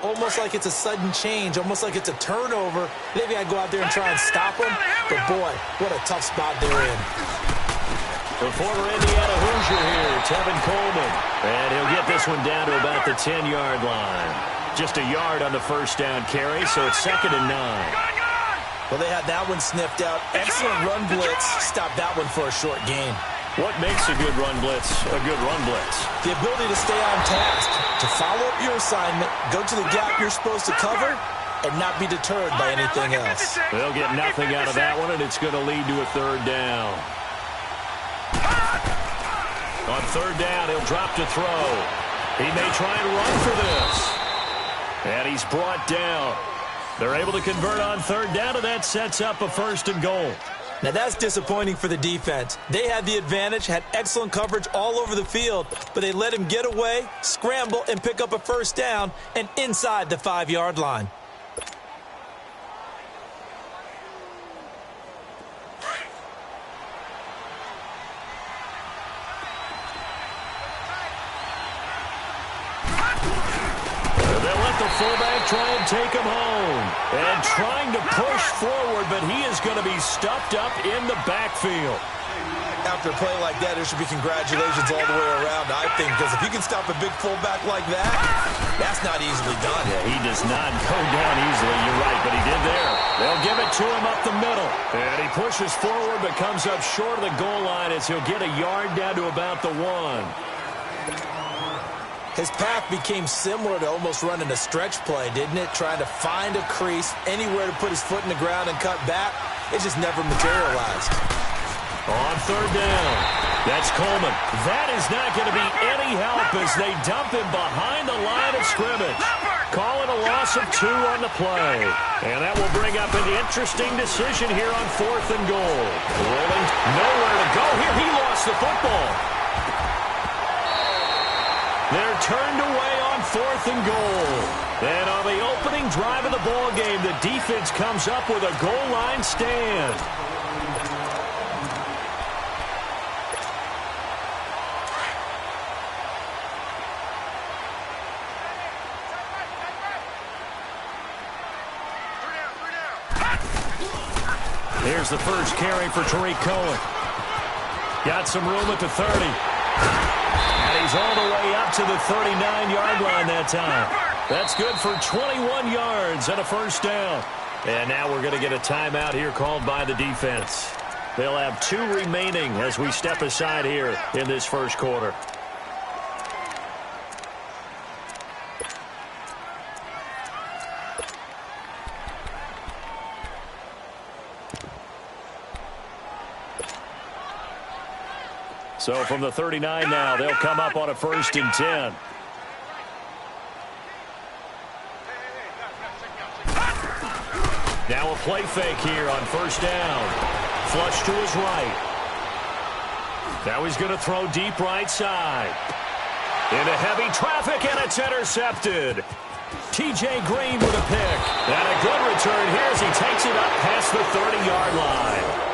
almost like it's a sudden change, almost like it's a turnover. They've got to go out there and try and stop him. But, boy, what a tough spot they're in. The former Indiana Hoosier here, Tevin Coleman. And he'll get this one down to about the 10-yard line. Just a yard on the first down carry, so it's 2nd and 9. Well, they had that one sniffed out. Excellent run blitz. Stop that one for a short gain. What makes a good run blitz a good run blitz? The ability to stay on task, to follow up your assignment, go to the gap you're supposed to cover, and not be deterred by anything else. They'll get nothing out of that one, and it's going to lead to a 3rd down. On 3rd down, he'll drop to throw. He may try and run for this. And he's brought down. They're able to convert on 3rd down, and that sets up a 1st and goal. Now, that's disappointing for the defense. They had the advantage, had excellent coverage all over the field, but they let him get away, scramble, and pick up a 1st down, and inside the 5-yard line. Fullback try and take him home. And trying to push forward, but he is going to be stuffed up in the backfield. After a play like that, there should be congratulations all the way around, I think, because if you can stop a big fullback like that, that's not easily done. Yeah, he does not go down easily, you're right, but he did there. They'll give it to him up the middle. And he pushes forward, but comes up short of the goal line as he'll get a yard down to about the 1. His path became similar to almost running a stretch play, didn't it? Trying to find a crease, anywhere to put his foot in the ground and cut back. It just never materialized. On 3rd down, that's Coleman. That is not going to be any help as they dump him behind the line of scrimmage. Calling a loss of 2 on the play. And that will bring up an interesting decision here on 4th and goal. Rolling, nowhere to go here. He lost the football. They're turned away on 4th and goal. And on the opening drive of the ball game, the defense comes up with a goal line stand. Here's the first carry for Tariq Cohen. Got some room at the 30. And he's all the way up to the 39-yard line that time. That's good for 21 yards and a 1st down. And now we're going to get a timeout here called by the defense. They'll have 2 remaining as we step aside here in this 1st quarter. So from the 39 now, they'll come up on a 1st and 10. Now a play fake here on 1st down. Flush to his right. Now he's going to throw deep right side. Into heavy traffic, and it's intercepted. T.J. Green with a pick. And a good return here as he takes it up past the 30-yard line.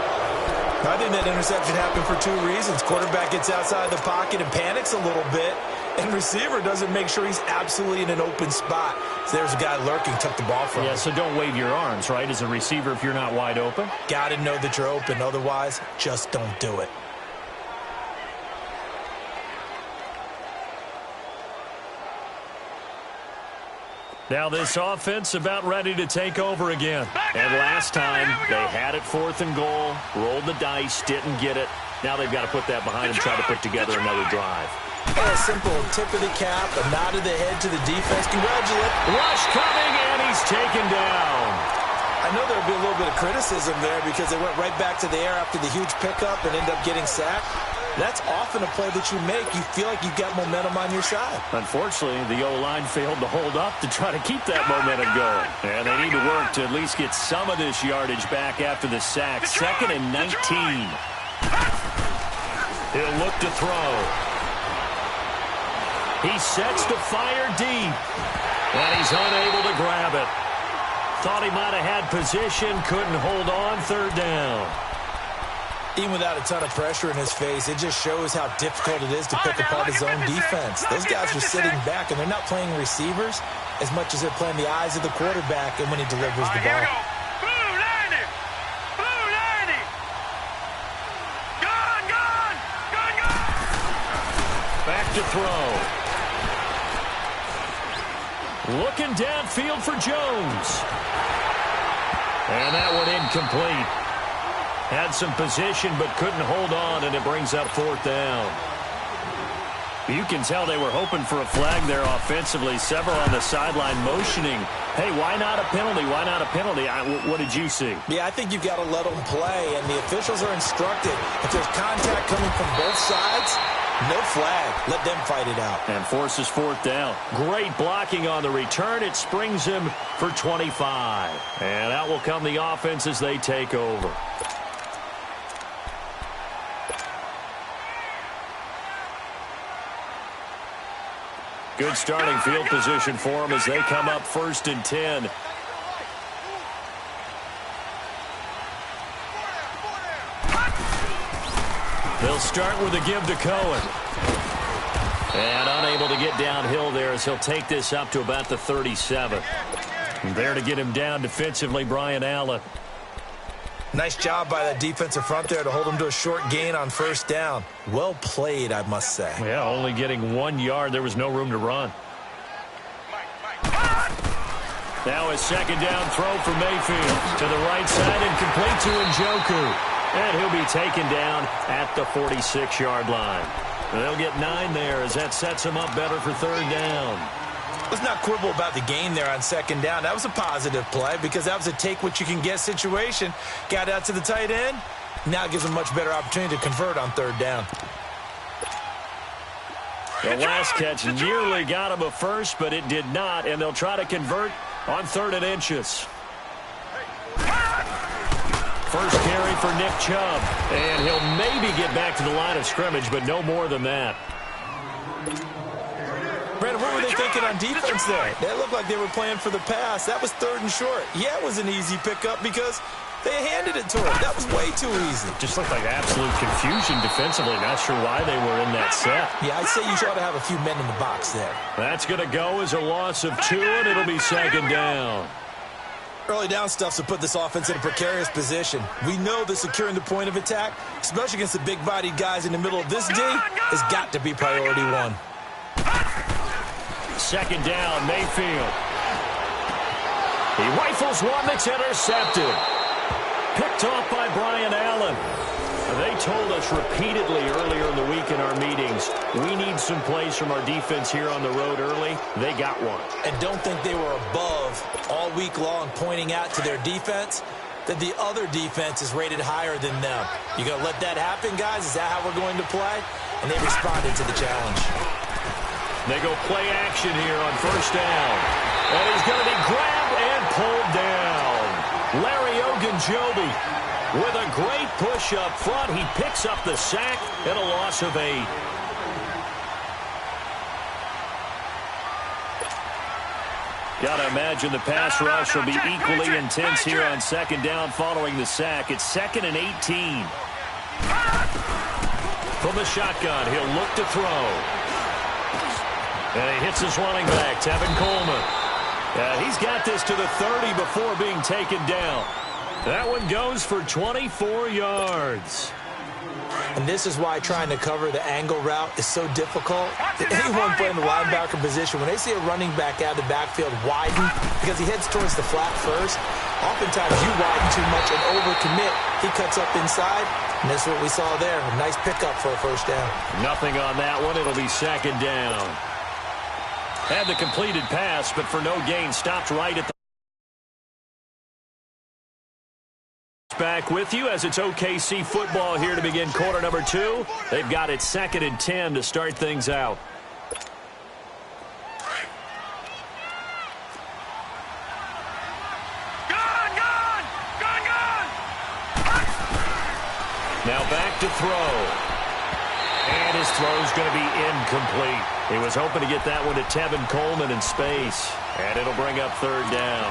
I think that interception happened for 2 reasons. Quarterback gets outside the pocket and panics a little bit, and receiver doesn't make sure he's absolutely in an open spot. So there's a guy lurking, took the ball from him. Yeah, so don't wave your arms, right, as a receiver if you're not wide open. Got to know that you're open. Otherwise, just don't do it. Now this offense about ready to take over again. And last time, they had it 4th and goal, rolled the dice, didn't get it. Now they've got to put that behind them, try to put together another drive. A simple tip of the cap, a nod of the head to the defense. Congratulations. Rush coming, and he's taken down. I know there'll be a little bit of criticism there because they went right back to the air after the huge pickup and end up getting sacked. That's often a play that you make. You feel like you've got momentum on your side. Unfortunately, the O-line failed to hold up to try to keep that momentum going. And they need to work to at least get some of this yardage back after the sack. 2nd and 19. He'll look to throw. He sets to fire deep. And he's unable to grab it. Thought he might have had position, couldn't hold on. 3rd down. Even without a ton of pressure in his face, it just shows how difficult it is to pick apart his own defense. Those guys are sitting back, and they're not playing receivers as much as they're playing the eyes of the quarterback and when he delivers the ball. Blue 90! Blue 90! Gun, gun! Gun, gun! Back to throw. Looking downfield for Jones. And that one incomplete. Had some position but couldn't hold on, and it brings up 4th down. You can tell they were hoping for a flag there offensively. Several on the sideline motioning. Hey, why not a penalty? Why not a penalty? What did you see? Yeah, I think you've got to let them play, and the officials are instructed. If there's contact coming from both sides, no flag. Let them fight it out. And forces 4th down. Great blocking on the return. It springs him for 25. And out will come the offense as they take over. Good starting field position for them as they come up 1st and 10. They'll start with a give to Cohen. And unable to get downhill there as he'll take this up to about the 37. And there to get him down defensively, Brian Allen. Nice job by that defensive front there to hold him to a short gain on 1st down. Well played, I must say. Yeah, only getting 1 yard. There was no room to run. Now a 2nd down throw for Mayfield. To the right side and complete to Njoku. And he'll be taken down at the 46-yard line. They'll get 9 there as that sets him up better for 3rd down. Let's not quibble about the gain there on 2nd down. That was a positive play because that was a take-what-you-can-get situation. Got out to the tight end. Now gives him a much better opportunity to convert on 3rd down. The last catch nearly got him a first, but it did not, and they'll try to convert on 3rd and inches. First carry for Nick Chubb, and he'll maybe get back to the line of scrimmage, but no more than that. Brandon, what were they thinking on defense there? They looked like they were playing for the pass. That was 3rd and short. Yeah, it was an easy pickup because they handed it to him. That was way too easy. Just looked like absolute confusion defensively. Not sure why they were in that set. Yeah, I'd say you ought to have a few men in the box there. That's going to go as a loss of 2, and it'll be 2nd down. Early down stuff's to put this offense in a precarious position. We know that securing the point of attack, especially against the big-bodied guys in the middle of this D, has got to be priority 1. 2nd down, Mayfield. He rifles one that's intercepted. Picked off by Brian Allen. They told us repeatedly earlier in the week in our meetings, we need some plays from our defense here on the road early. They got one. And don't think they were above all week long pointing out to their defense that the other defense is rated higher than them. You going to let that happen, guys? Is that how we're going to play? And they responded to the challenge. They go play action here on 1st down. And he's going to be grabbed and pulled down. Larry Ogunjobi with a great push up front. He picks up the sack and a loss of 8. Got to imagine the pass rush will be equally intense here on 2nd down following the sack. It's 2nd and 18. From the shotgun, he'll look to throw. And he hits his running back, Tevin Coleman. He's got this to the 30 before being taken down. That one goes for 24 yards. And this is why trying to cover the angle route is so difficult. Anyone playing the linebacker position, when they see a running back out of the backfield widen because he heads towards the flat first, Oftentimes you widen too much and overcommit. He cuts up inside, and that's what we saw there. A nice pickup for a first down. Nothing on that one. It'll be second down. Had the completed pass, but for no gain, stopped right at the... Back with you as it's OKC football here to begin quarter number 2. They've got it 2nd and 10 to start things out. Now back to throw. And his throw's going to be incomplete. He was hoping to get that one to Tevin Coleman in space. And it'll bring up 3rd down.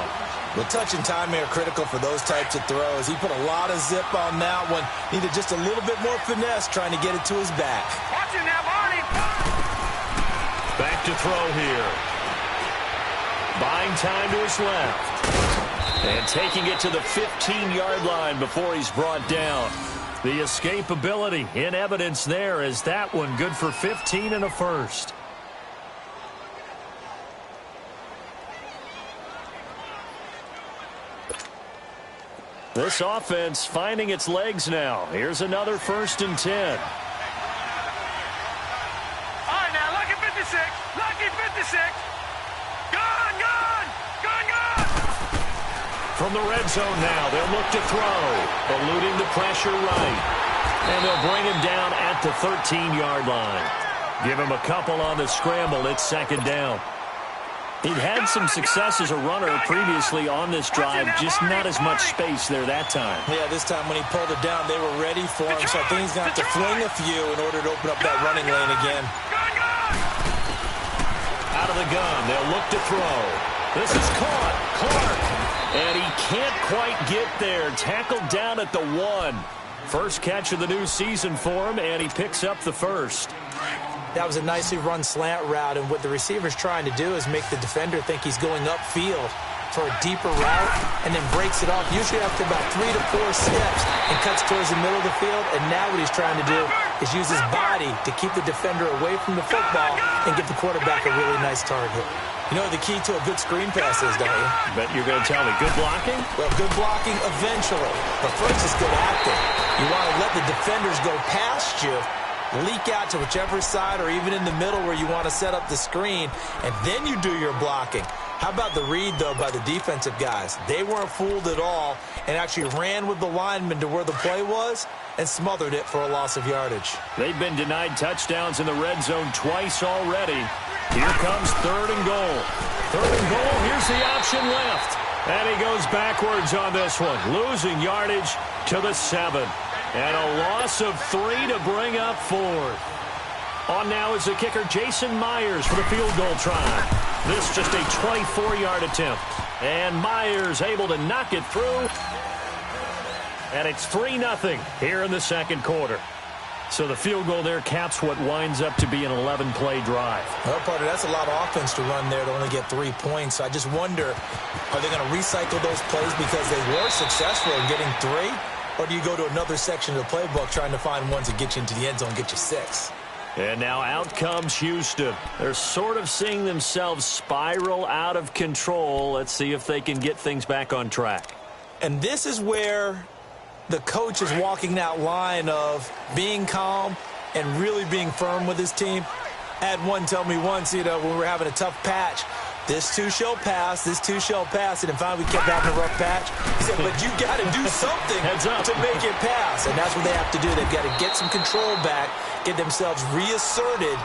Well, touch and timing are critical for those types of throws. He put a lot of zip on that one. Needed just a little bit more finesse trying to get it to his back. Watch it now, Barney. Back to throw here. Buying time to his left. And taking it to the 15-yard line before he's brought down. The escapability in evidence there as that one good for 15 and a first. This offense finding its legs now. Here's another 1st and 10. All right, now, lucky 56. Lucky 56. Gone, gone. Gone, gone. From the red zone now, they'll look to throw. Eluding the pressure right. And they'll bring him down at the 13-yard line. Give him a couple on the scramble. It's 2nd down. He'd had some success as a runner previously on this drive, just not as much space there that time. Yeah, this time when he pulled it down, they were ready for him, so I think he's going to have to fling a few in order to open up that running lane again. Out of the gun, they'll look to throw. This is caught. Clark. And he can't quite get there. Tackled down at the 1. First catch of the new season for him, and he picks up the first. That was a nicely run slant route, and what the receiver's trying to do is make the defender think he's going upfield for a deeper route and then breaks it off, usually after about 3 to 4 steps, and cuts towards the middle of the field. And now what he's trying to do is use his body to keep the defender away from the football and give the quarterback a really nice target. You know the key to a good screen pass is, don't you? Bet you're going to tell me. Good blocking? Well, good blocking eventually, but first is good acting. You want to let the defenders go past you, leak out to whichever side or even in the middle where you want to set up the screen, and then you do your blocking. How about the read, though, by the defensive guys? They weren't fooled at all and actually ran with the lineman to where the play was and smothered it for a loss of yardage. They've been denied touchdowns in the red zone twice already. Here comes 3rd and goal. 3rd and goal, here's the option left. And he goes backwards on this one, losing yardage to the 7. And a loss of 3 to bring up 4th. On now is the kicker, Jason Myers, for the field goal try. This just a 24-yard attempt. And Myers able to knock it through. And it's 3-0 here in the 2nd quarter. So the field goal there caps what winds up to be an 11-play drive. Well, partner, that's a lot of offense to run there to only get 3 points. I just wonder, are they going to recycle those plays because they were successful in getting 3? Or do you go to another section of the playbook trying to find ones that get you into the end zone and get you 6? And now out comes Houston. They're sort of seeing themselves spiral out of control. Let's see if they can get things back on track. And this is where the coach is walking that line of being calm and really being firm with his team. I had one tell me once, when we were having a tough patch, this too shall pass, this too shall pass, and then finally we kept having a rough patch. He said, but you got to do something to make it pass, and that's what they have to do. They've got to get some control back, get themselves reasserted,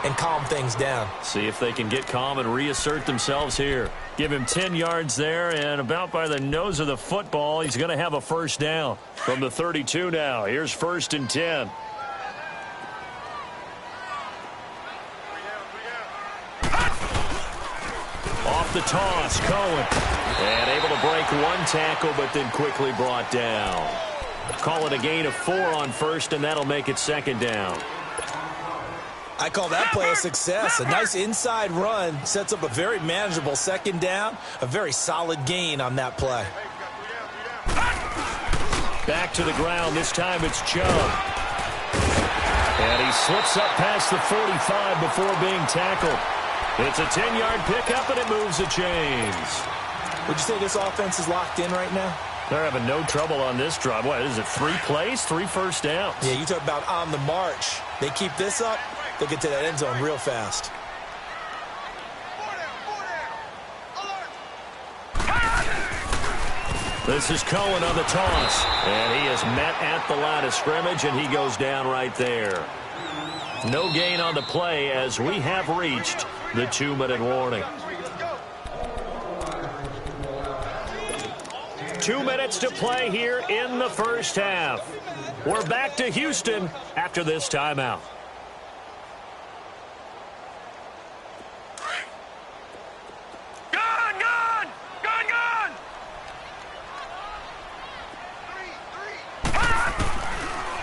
and calm things down. See if they can get calm and reassert themselves here. Give him 10 yards there, and about by the nose of the football, he's going to have a first down. From the 32 now, here's 1st and 10. Off the toss, Cohen. And able to break one tackle, but then quickly brought down. Call it a gain of 4 on 1st, and that'll make it 2nd down. I call that play a success. A nice inside run sets up a very manageable 2nd down. A very solid gain on that play. Back to the ground. This time it's Chubb. And he slips up past the 45 before being tackled. It's a 10-yard pickup, and it moves the chains. Would you say this offense is locked in right now? They're having no trouble on this drive. What is it, 3 plays, 3 first downs? Yeah, you talk about on the march. They keep this up, they'll get to that end zone real fast. This is Cohen on the toss. And he is met at the line of scrimmage, and he goes down right there. No gain on the play as we have reached the 2-minute warning. 2 minutes to play here in the first half. We're back to Houston after this timeout.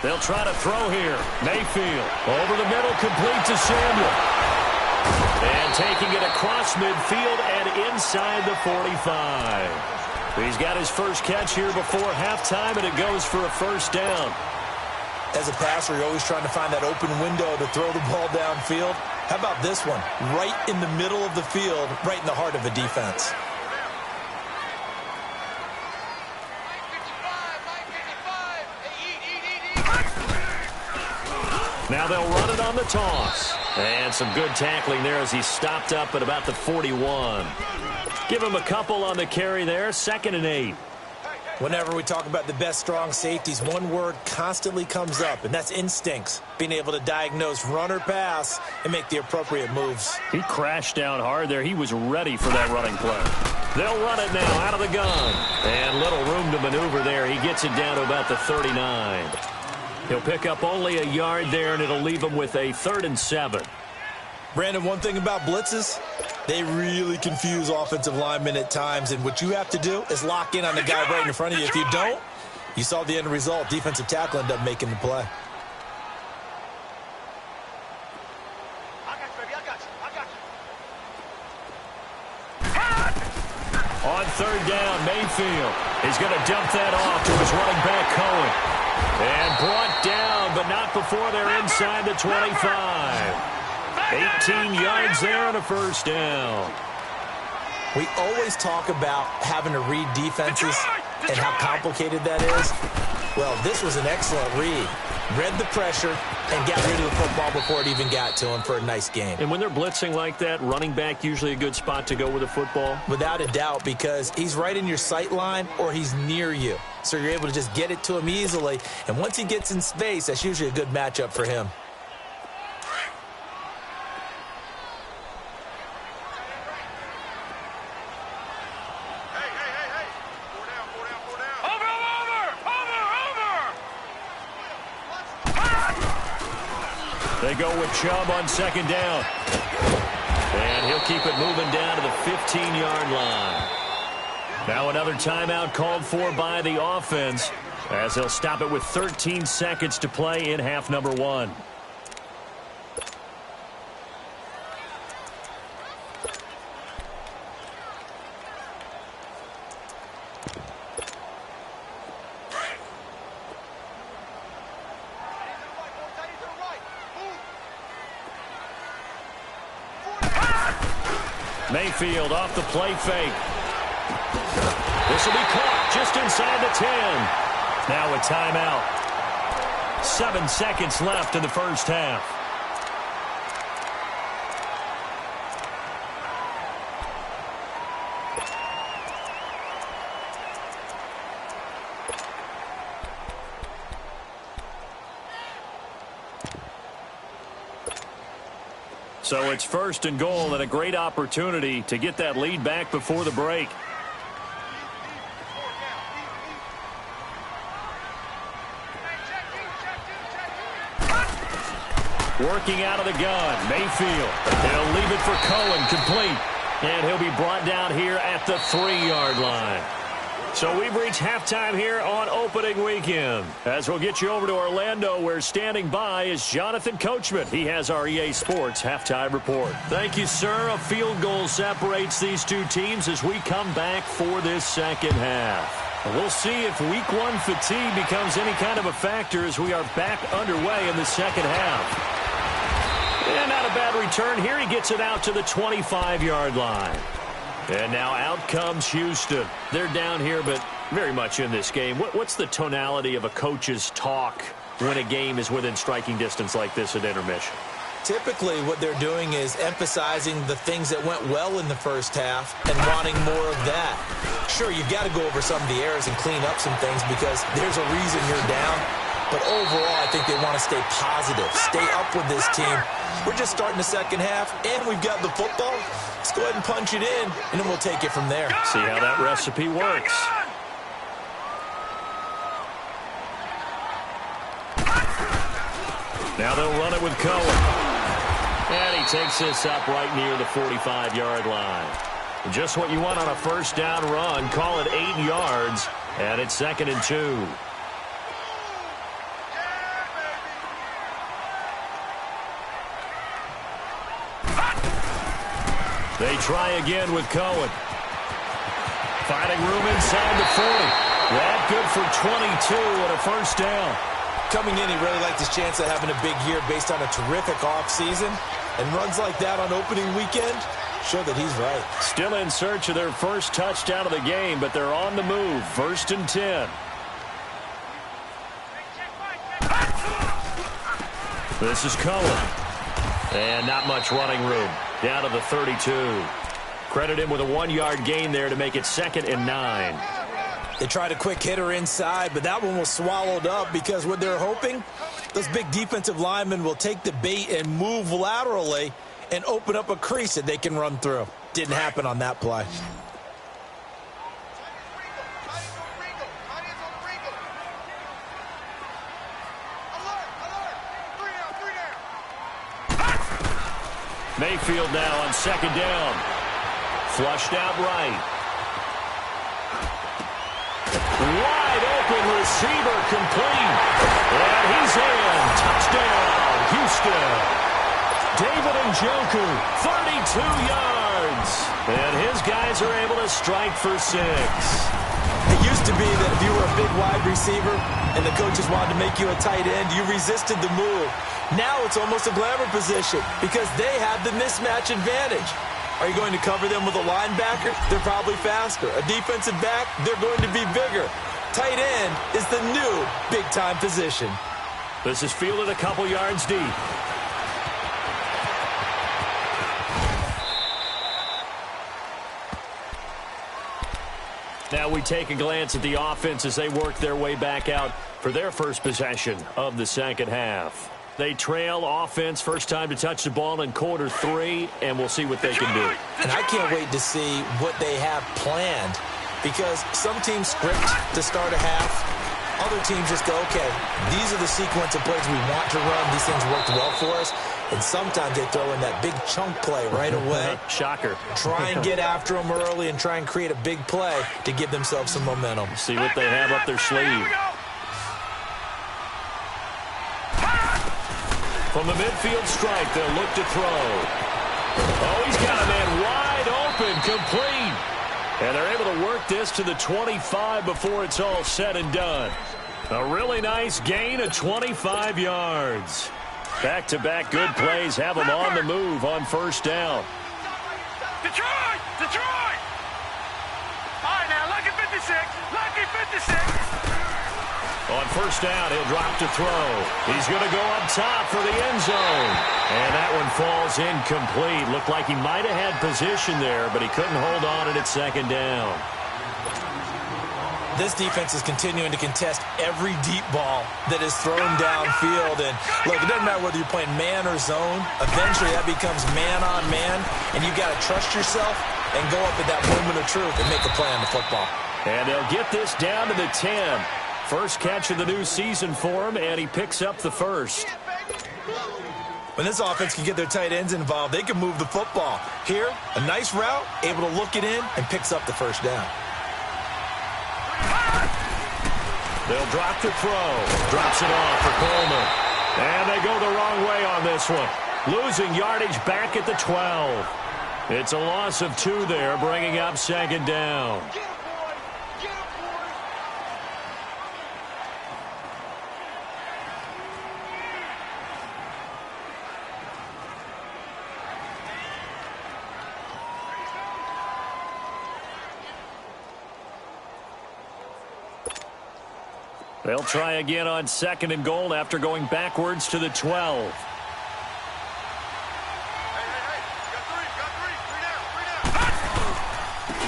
They'll try to throw here. Mayfield over the middle, complete to Samuel. And taking it across midfield and inside the 45. He's got his first catch here before halftime, and it goes for a first down. As a passer, you're always trying to find that open window to throw the ball downfield. How about this one? Right in the middle of the field, right in the heart of a defense. Now they'll run it on the toss. And some good tackling there as he stopped up at about the 41. Give him a couple on the carry there. 2nd and 8. Whenever we talk about the best strong safeties, one word constantly comes up, and that's instincts. Being able to diagnose run or pass and make the appropriate moves. He crashed down hard there. He was ready for that running play. They'll run it now out of the gun. And little room to maneuver there. He gets it down to about the 39. He'll pick up only a yard there, and it'll leave him with a 3rd and 7. Brandon, one thing about blitzes, they really confuse offensive linemen at times, and what you have to do is lock in on the guy right in front of you. If you don't, you saw the end result. Defensive tackle ended up making the play. I got you, baby. I got you. On 3rd down, Mayfield is going to dump that off to his running back, Cohen. And brought down, but not before they're inside the 25. 18 yards there and a first down. We always talk about having to read defenses and how complicated that is. Well, this was an excellent read. Read the pressure and got rid of the football before it even got to him for a nice game. And when they're blitzing like that, running back usually a good spot to go with the football? Without a doubt, because he's right in your sight line or he's near you. So you're able to just get it to him easily. And once he gets in space, that's usually a good matchup for him. They go with Chubb on 2nd down. And he'll keep it moving down to the 15-yard line. Now another timeout called for by the offense as they'll stop it with 13 seconds to play in half number 1. Mayfield off the play fake. This will be caught just inside the 10. Now a timeout. 7 seconds left in the first half. So it's 1st and goal and a great opportunity to get that lead back before the break. Working out of the gun, Mayfield. He'll leave it for Cohen, complete. And he'll be brought down here at the 3-yard line. So we've reached halftime here on opening weekend. As we'll get you over to Orlando, where standing by is Jonathan Coachman. He has our EA Sports halftime report. Thank you, sir. A field goal separates these two teams as we come back for this second half. We'll see if week 1 fatigue becomes any kind of a factor as we are back underway in the second half. And not a bad return here. He gets it out to the 25-yard line. And now out comes Houston. They're down here, but very much in this game. What's the tonality of a coach's talk when a game is within striking distance like this at intermission? Typically, what they're doing is emphasizing the things that went well in the first half and wanting more of that. Sure, you've got to go over some of the errors and clean up some things because there's a reason you're down. But overall, I think they want to stay positive, stay up with this team. We're just starting the second half, and we've got the football. Let's go ahead and punch it in, and then we'll take it from there. See how that recipe works. Now they'll run it with Cohen. And he takes this up right near the 45-yard line. Just what you want on a first down run. Call it 8 yards, and it's 2nd and 2. They try again with Cohen. Finding room inside the 40. That good for 22 and a first down. Coming in, he really liked his chance of having a big year based on a terrific offseason. And runs like that on opening weekend show that he's right. Still in search of their first touchdown of the game, but they're on the move. 1st and 10. This is Cohen. And not much running room. Down to the 32. Credit him with a 1-yard gain there to make it 2nd and 9. They tried a quick hitter inside, but that one was swallowed up because what they're hoping, those big defensive linemen will take the bait and move laterally and open up a crease that they can run through. Didn't happen on that play. Mayfield now on 2nd down. Flushed out right. Wide open receiver complete. And he's in. Touchdown, Houston. David Njoku, 32 yards. And his guys are able to strike for 6. It used to be that if you were a big wide receiver and the coaches wanted to make you a tight end, you resisted the move. Now it's almost a glamour position because they have the mismatch advantage. Are you going to cover them with a linebacker? They're probably faster. A defensive back? They're going to be bigger. Tight end is the new big-time position. This is fielded a couple yards deep. Now we take a glance at the offense as they work their way back out for their first possession of the second half. They trail offense, first time to touch the ball in quarter 3, and we'll see what they can do. And I can't wait to see what they have planned because some teams script to start a half. Other teams just go, okay, these are the sequence of plays we want to run. These things worked well for us. And sometimes they throw in that big chunk play right away. Shocker. Try and get after them early and try and create a big play to give themselves some momentum. See what they have up their sleeve. From the midfield stripe, they'll look to throw. Oh, he's got a man wide open, complete. And they're able to work this to the 25 before it's all said and done. A really nice gain of 25 yards. Back-to-back good plays have them on the move on first down. Detroit! Detroit! All right, now, lucky 56. Lucky 56. On first down, he'll drop to throw. He's going to go up top for the end zone. And that one falls incomplete. Looked like he might have had position there, but he couldn't hold on at 2nd down. This defense is continuing to contest every deep ball that is thrown downfield. And, look, it doesn't matter whether you're playing man or zone. Eventually, that becomes man-on-man, and you've got to trust yourself and go up at that moment of truth and make a play on the football. And they'll get this down to the 10. First catch of the new season for him, and he picks up the first. When this offense can get their tight ends involved, they can move the football. Here, a nice route, able to look it in, and picks up the first down. They'll drop to throw. Drops it off for Coleman. And they go the wrong way on this one. Losing yardage back at the 12. It's a loss of 2 there, bringing up 2nd down. They'll try again on 2nd and goal after going backwards to the 12.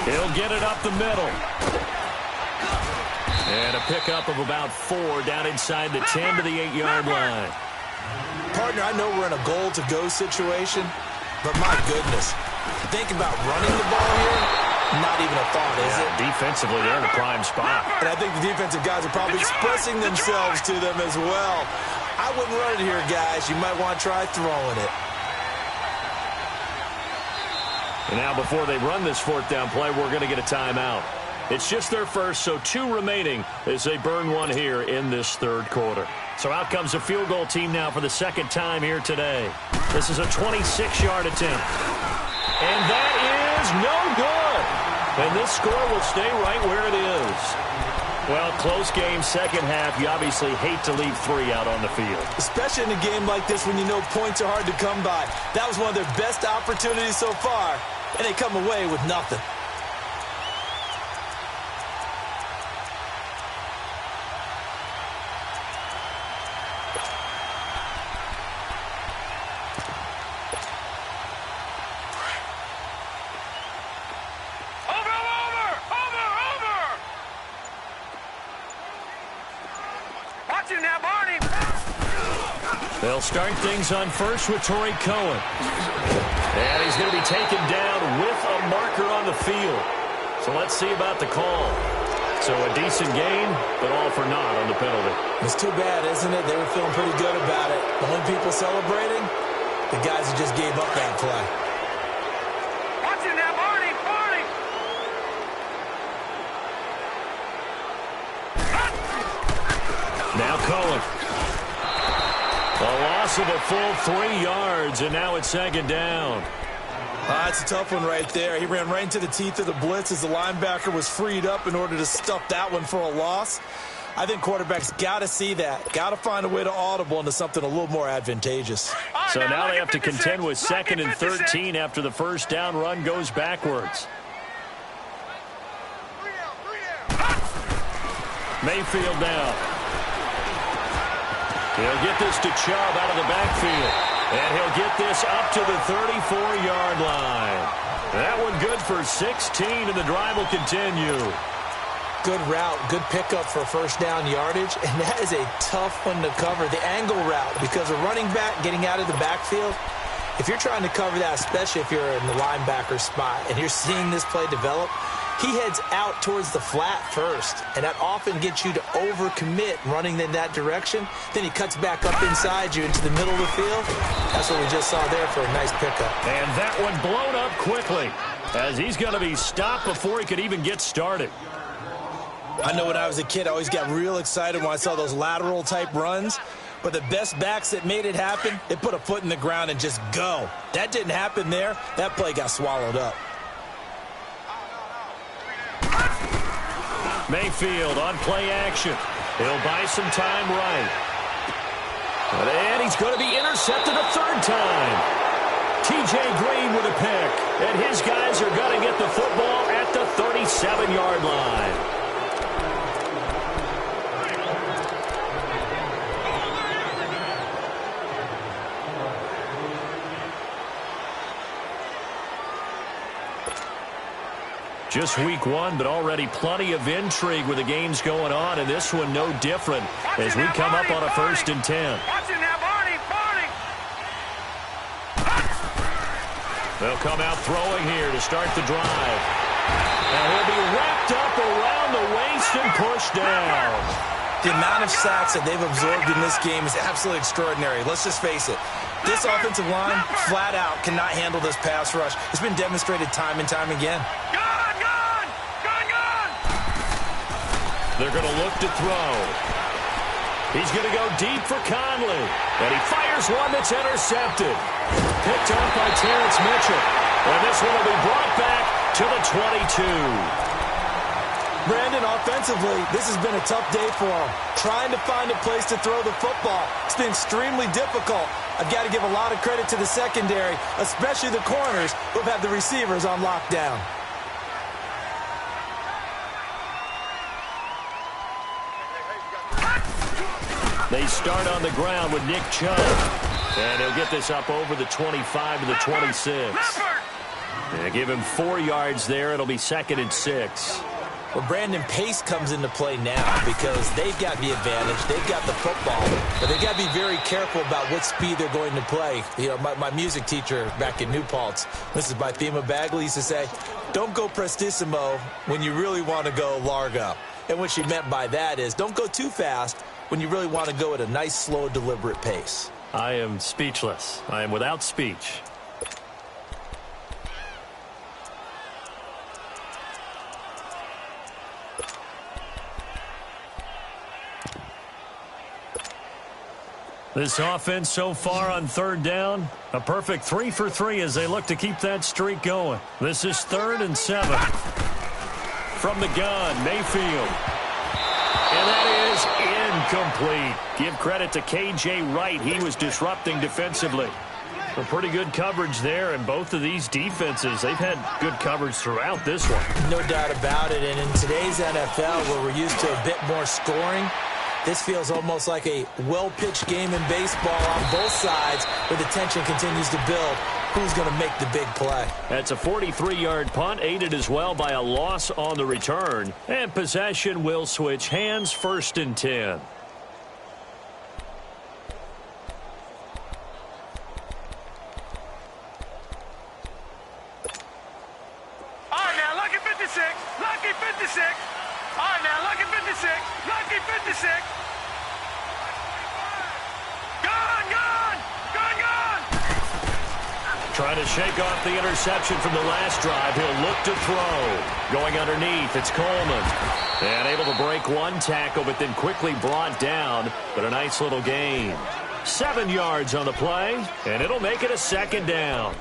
He'll get it up the middle. And a pickup of about 4 down inside the 10 to the 8-yard line. Partner, I know we're in a goal-to-go situation, but my goodness, think about running the ball here, not even a thought, is it? Defensively, they're in a prime spot. And I think the defensive guys are probably expressing themselves to them as well. I wouldn't run it here, guys. You might want to try throwing it. And now before they run this 4th down play, we're going to get a timeout. It's just their first, so 2 remaining as they burn 1 here in this 3rd quarter. So out comes a field goal team now for the 2nd time here today. This is a 26-yard attempt. And that is no good. And this score will stay right where it is. Well, close game, 2nd half. You obviously hate to leave 3 out on the field. Especially in a game like this when you know points are hard to come by. That was one of their best opportunities so far, and they come away with nothing. They'll start things on first with Torrey Cohen. And he's going to be taken down with a marker on the field. So let's see about the call. So a decent gain, but all for naught on the penalty. It's too bad, isn't it? They were feeling pretty good about it. The only people celebrating, the guys who just gave up that play. Watching that, Barney! Now Cohen. A loss of a full 3 yards, and now it's 2nd down. It's a tough one right there. He ran right into the teeth of the blitz as the linebacker was freed up in order to stuff that one for a loss. I think quarterbacks got to see that. Got to find a way to audible into something a little more advantageous. So now they have to contend with 2nd and 13 after the first down run goes backwards. Mayfield down. He'll get this to Chubb out of the backfield. And he'll get this up to the 34-yard line. That one good for 16, and the drive will continue. Good route, good pickup for first down yardage, and that is a tough one to cover, the angle route, because a running back getting out of the backfield, if you're trying to cover that, especially if you're in the linebacker spot, and you're seeing this play develop, he heads out towards the flat first, and that often gets you to overcommit running in that direction. Then he cuts back up inside you into the middle of the field. That's what we just saw there for a nice pickup. And that one blown up quickly, as he's going to be stopped before he could even get started. I know when I was a kid, I always got real excited when I saw those lateral-type runs. But the best backs that made it happen, they put a foot in the ground and just go. That didn't happen there. That play got swallowed up. Mayfield on play action. He'll buy some time right. And he's going to be intercepted a 3rd time. T.J. Green with a pick. And his guys are going to get the football at the 37-yard line. Just week 1, but already plenty of intrigue with the games going on, and this one no different as we come up on a 1st and 10. They'll come out throwing here to start the drive. And he'll be wrapped up around the waist and pushed down. The amount of sacks that they've absorbed in this game is absolutely extraordinary. Let's just face it. This offensive line, flat out, cannot handle this pass rush. It's been demonstrated time and time again. They're going to look to throw. He's going to go deep for Conley. And he fires one that's intercepted. Picked off by Terrence Mitchell. And this one will be brought back to the 22. Brandon, offensively, this has been a tough day for him. Trying to find a place to throw the football. It's been extremely difficult. I've got to give a lot of credit to the secondary, especially the corners who have had the receivers on lockdown. They start on the ground with Nick Chubb. And he'll get this up over the 25 to the 26. And give him 4 yards there. It'll be 2nd and 6. Well, Brandon, pace comes into play now because they've got the advantage. They've got the football, but they've got to be very careful about what speed they're going to play. You know, my music teacher back in New Paltz, Mrs. Bythema Bagley, used to say, don't go prestissimo when you really want to go largo. And what she meant by that is don't go too fast when you really want to go at a nice, slow, deliberate pace. I am speechless. I am without speech. This offense so far on 3rd down, a perfect 3 for 3 as they look to keep that streak going. This is 3rd and 7. From the gun, Mayfield. And that is incomplete. Give credit to K.J. Wright. He was disrupting defensively. A pretty good coverage there, and both of these defenses, they've had good coverage throughout this one. No doubt about it, and in today's NFL where we're used to a bit more scoring, this feels almost like a well-pitched game in baseball on both sides where the tension continues to build. Who's going to make the big play? That's a 43-yard punt, aided as well by a loss on the return. And possession will switch hands, 1st and 10. All right, now, lucky 56. Lucky 56. All right, now, lucky 56. Lucky 56. Trying to shake off the interception from the last drive. He'll look to throw. Going underneath, it's Coleman. And able to break 1 tackle, but then quickly brought down. But a nice little gain. 7 yards on the play, and it'll make it a 2nd down.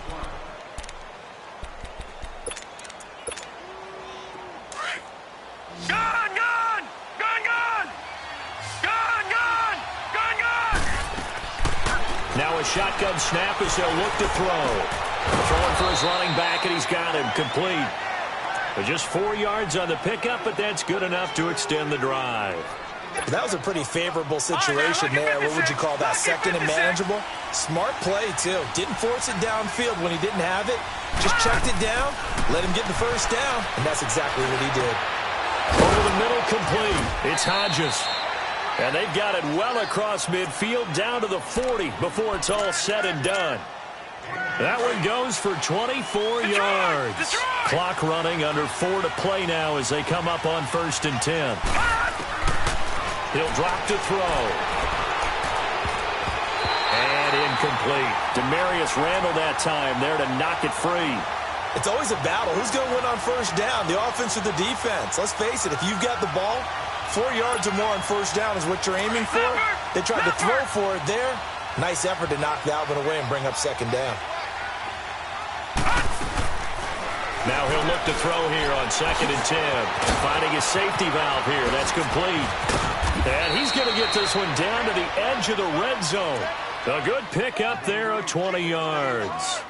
Now a shotgun snap as they'll look to throw. Throwing for his running back, and he's got him complete. But just 4 yards on the pickup, but that's good enough to extend the drive. That was a pretty favorable situation there. What would you call that? 2nd and manageable? Smart play, too. Didn't force it downfield when he didn't have it. Just checked it down, let him get the 1st down, and that's exactly what he did. Over the middle, complete. It's Hodges. And they've got it well across midfield down to the 40 before it's all said and done. That one goes for 24 yards. Clock running, under 4 to play now as they come up on 1st and 10. He'll drop to throw. And incomplete. Demarius Randall that time there to knock it free. It's always a battle. Who's going to win on 1st down, the offense or the defense? Let's face it, if you've got the ball, 4 yards or more on 1st down is what you're aiming for. They tried to throw for it there. Nice effort to knock that one away and bring up 2nd down. Now he'll look to throw here on 2nd and 10. Finding his safety valve here. That's complete. And he's going to get this one down to the edge of the red zone. A good pick up there of 20 yards.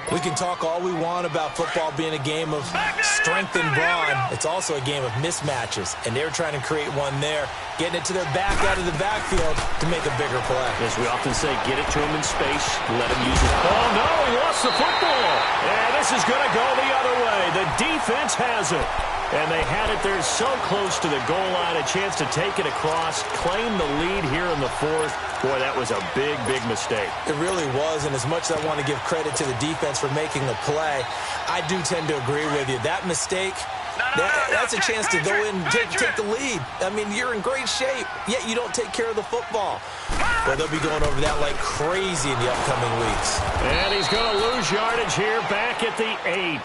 We can talk all we want about football being a game of strength and brawn. It's also a game of mismatches, and they're trying to create one there, getting it to their back out of the backfield to make a bigger play. As we often say, get it to him in space, let him use it. Oh, no, he lost the football. And this is going to go the other way. The defense has it. And they had it there so close to the goal line, a chance to take it across, claim the lead here in the 4th. Boy, that was a big, big mistake. It really was, and as much as I want to give credit to the defense for making the play, I do tend to agree with you. That mistake, that's a chance to go in and take the lead. I mean, you're in great shape, yet you don't take care of the football. Well, they'll be going over that like crazy in the upcoming weeks. And he's going to lose yardage here back at the 8.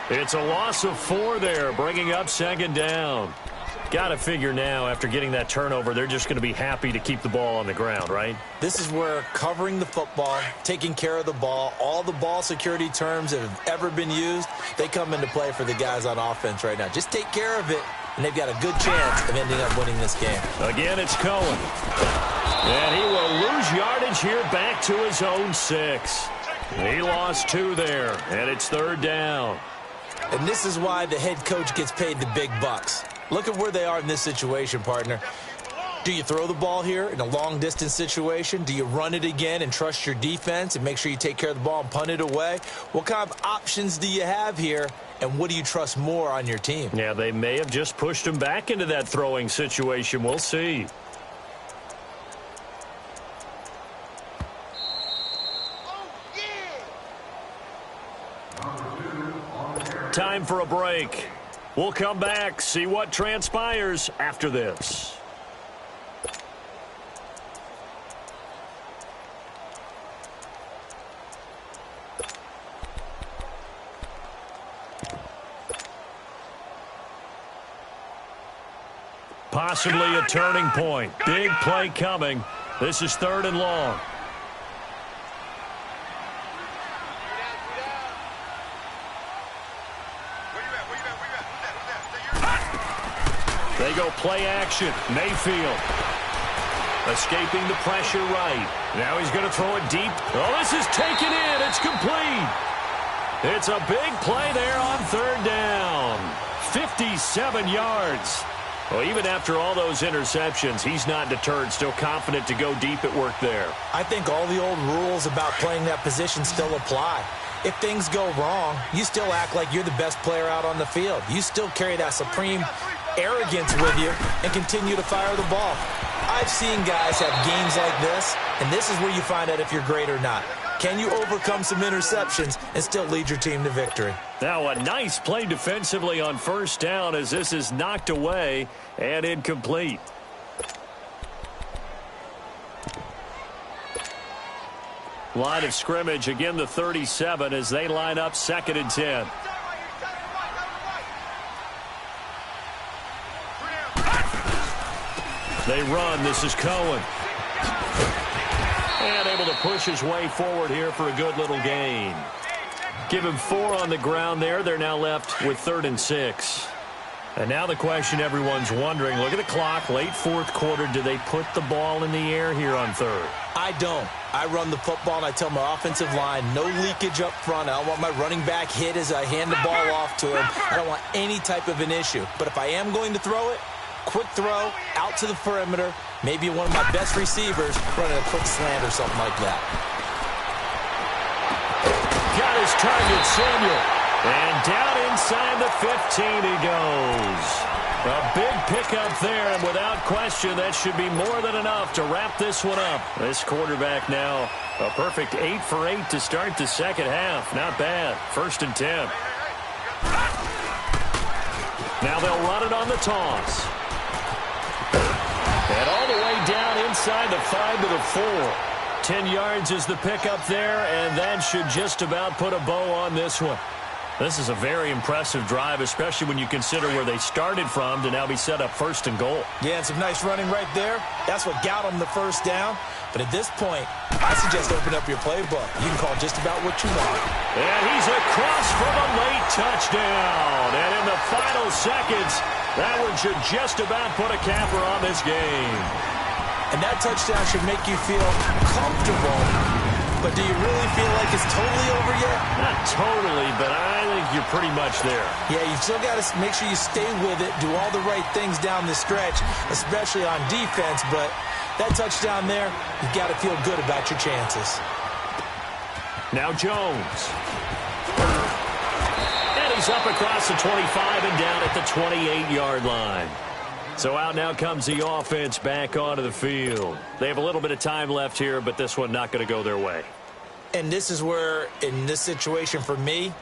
It's a loss of 4 there, bringing up 2nd down. Got to figure now, after getting that turnover, they're just going to be happy to keep the ball on the ground, right? This is where covering the football, taking care of the ball, all the ball security terms that have ever been used, they come into play for the guys on offense right now. Just take care of it, and they've got a good chance of ending up winning this game. Again, it's Cohen. And he will lose yardage here back to his own 6. He lost 2 there, and it's 3rd down. And this is why the head coach gets paid the big bucks. Look at where they are in this situation, partner. Do you throw the ball here in a long-distance situation? Do you run it again and trust your defense and make sure you take care of the ball and punt it away? What kind of options do you have here, and what do you trust more on your team? Yeah, they may have just pushed him back into that throwing situation. We'll see. Time for a break. We'll come back, see what transpires after this. Possibly a turning point. Big play coming. This is 3rd and long. They go play action. Mayfield escaping the pressure right. Now he's going to throw it deep. Oh, this is taken in. It's complete. It's a big play there on 3rd down. 57 yards. Well, even after all those interceptions, he's not deterred, still confident to go deep at work there. I think all the old rules about playing that position still apply. If things go wrong, you still act like you're the best player out on the field. You still carry that supreme arrogance with you and continue to fire the ball. I've seen guys have games like this, and this is where you find out if you're great or not. Can you overcome some interceptions and still lead your team to victory? Now a nice play defensively on 1st down as this is knocked away and incomplete. Line of scrimmage, again the 37 as they line up 2nd and 10. They run. This is Cohen. And able to push his way forward here for a good little gain. Give him 4 on the ground there. They're now left with 3rd and 6. And now the question everyone's wondering, look at the clock, late 4th quarter. Do they put the ball in the air here on 3rd? I don't. I run the football, and I tell my offensive line, no leakage up front. I don't want my running back hit as I hand the ball off to him. I don't want any type of an issue. But if I am going to throw it, quick throw, out to the perimeter, maybe one of my best receivers running a quick slant or something like that. Got his target, Samuel. And down inside the 15 he goes. A big pickup there, and without question, that should be more than enough to wrap this one up. This quarterback now, a perfect 8 for 8 to start the 2nd half. Not bad. 1st and 10. Now they'll run it on the toss. And all the way down inside the 5 to the 4. 10 yards is the pickup there, and that should just about put a bow on this one. This is a very impressive drive, especially when you consider where they started from to now be set up 1st and goal. Yeah, and some nice running right there. That's what got them the 1st down. But at this point, I suggest open up your playbook. You can call just about what you want. And he's across for a late touchdown. And in the final seconds, that one should just about put a capper on this game. And that touchdown should make you feel comfortable. But do you really feel like it's totally over yet? Not totally, but I think you're pretty much there. Yeah, you still got to make sure you stay with it, do all the right things down the stretch, especially on defense. But that touchdown there, you got to feel good about your chances. Now Jones. And he's up across the 25 and down at the 28-yard line. So out now comes the offense back onto the field. They have a little bit of time left here, but this one not going to go their way. And this is where, in this situation for me,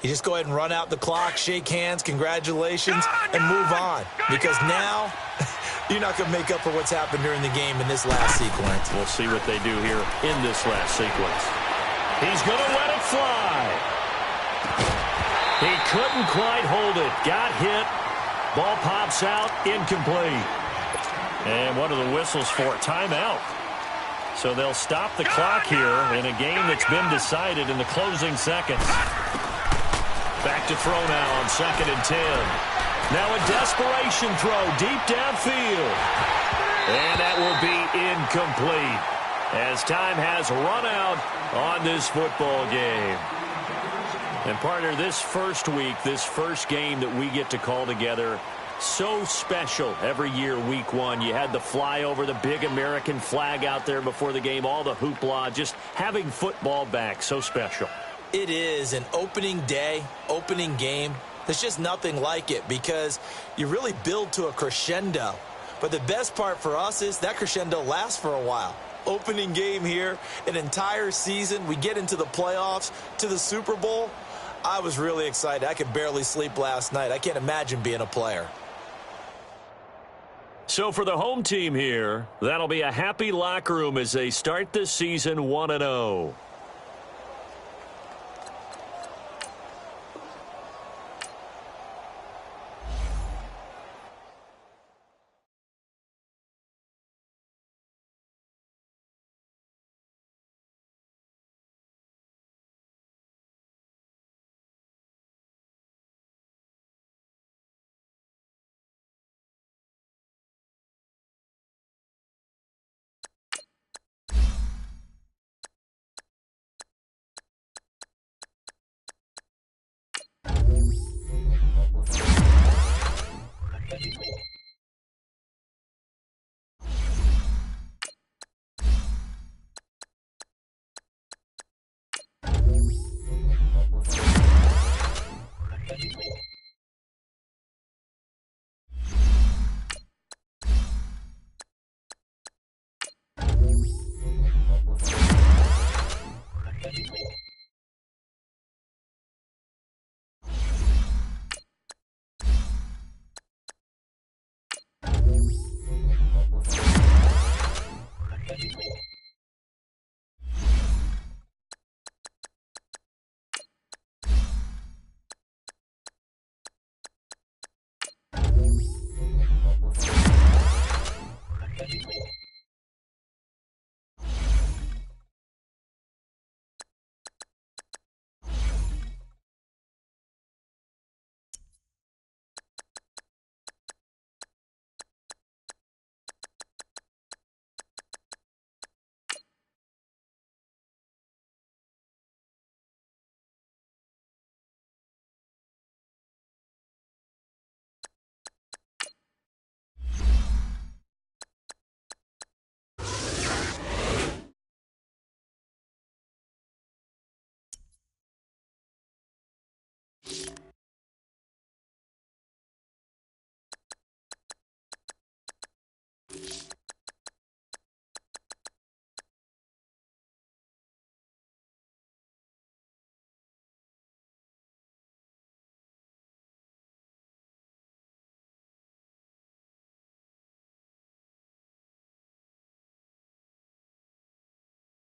you just go ahead and run out the clock, shake hands, congratulations, and move on. Because now, you're not going to make up for what's happened during the game in this last sequence. We'll see what they do here in this last sequence. He's going to let it fly. He couldn't quite hold it. Got hit. Ball pops out, incomplete. And what are the whistles for? Timeout. So they'll stop the clock here in a game that's been decided in the closing seconds. Back to throw now on 2nd and 10. Now a desperation throw deep downfield. And that will be incomplete as time has run out on this football game. And partner, this first week, this first game that we get to call together, So special every year, week one. You had the flyover, the big American flag out there before the game, all the hoopla, just having football back, so special. It is an opening day, opening game. There's just nothing like it because you really build to a crescendo. But the best part for us is that crescendo lasts for a while. Opening game here, an entire season. We get into the playoffs, to the Super Bowl. I was really excited. I could barely sleep last night. I can't imagine being a player. So for the home team here, that'll be a happy locker room as they start this season 1-0.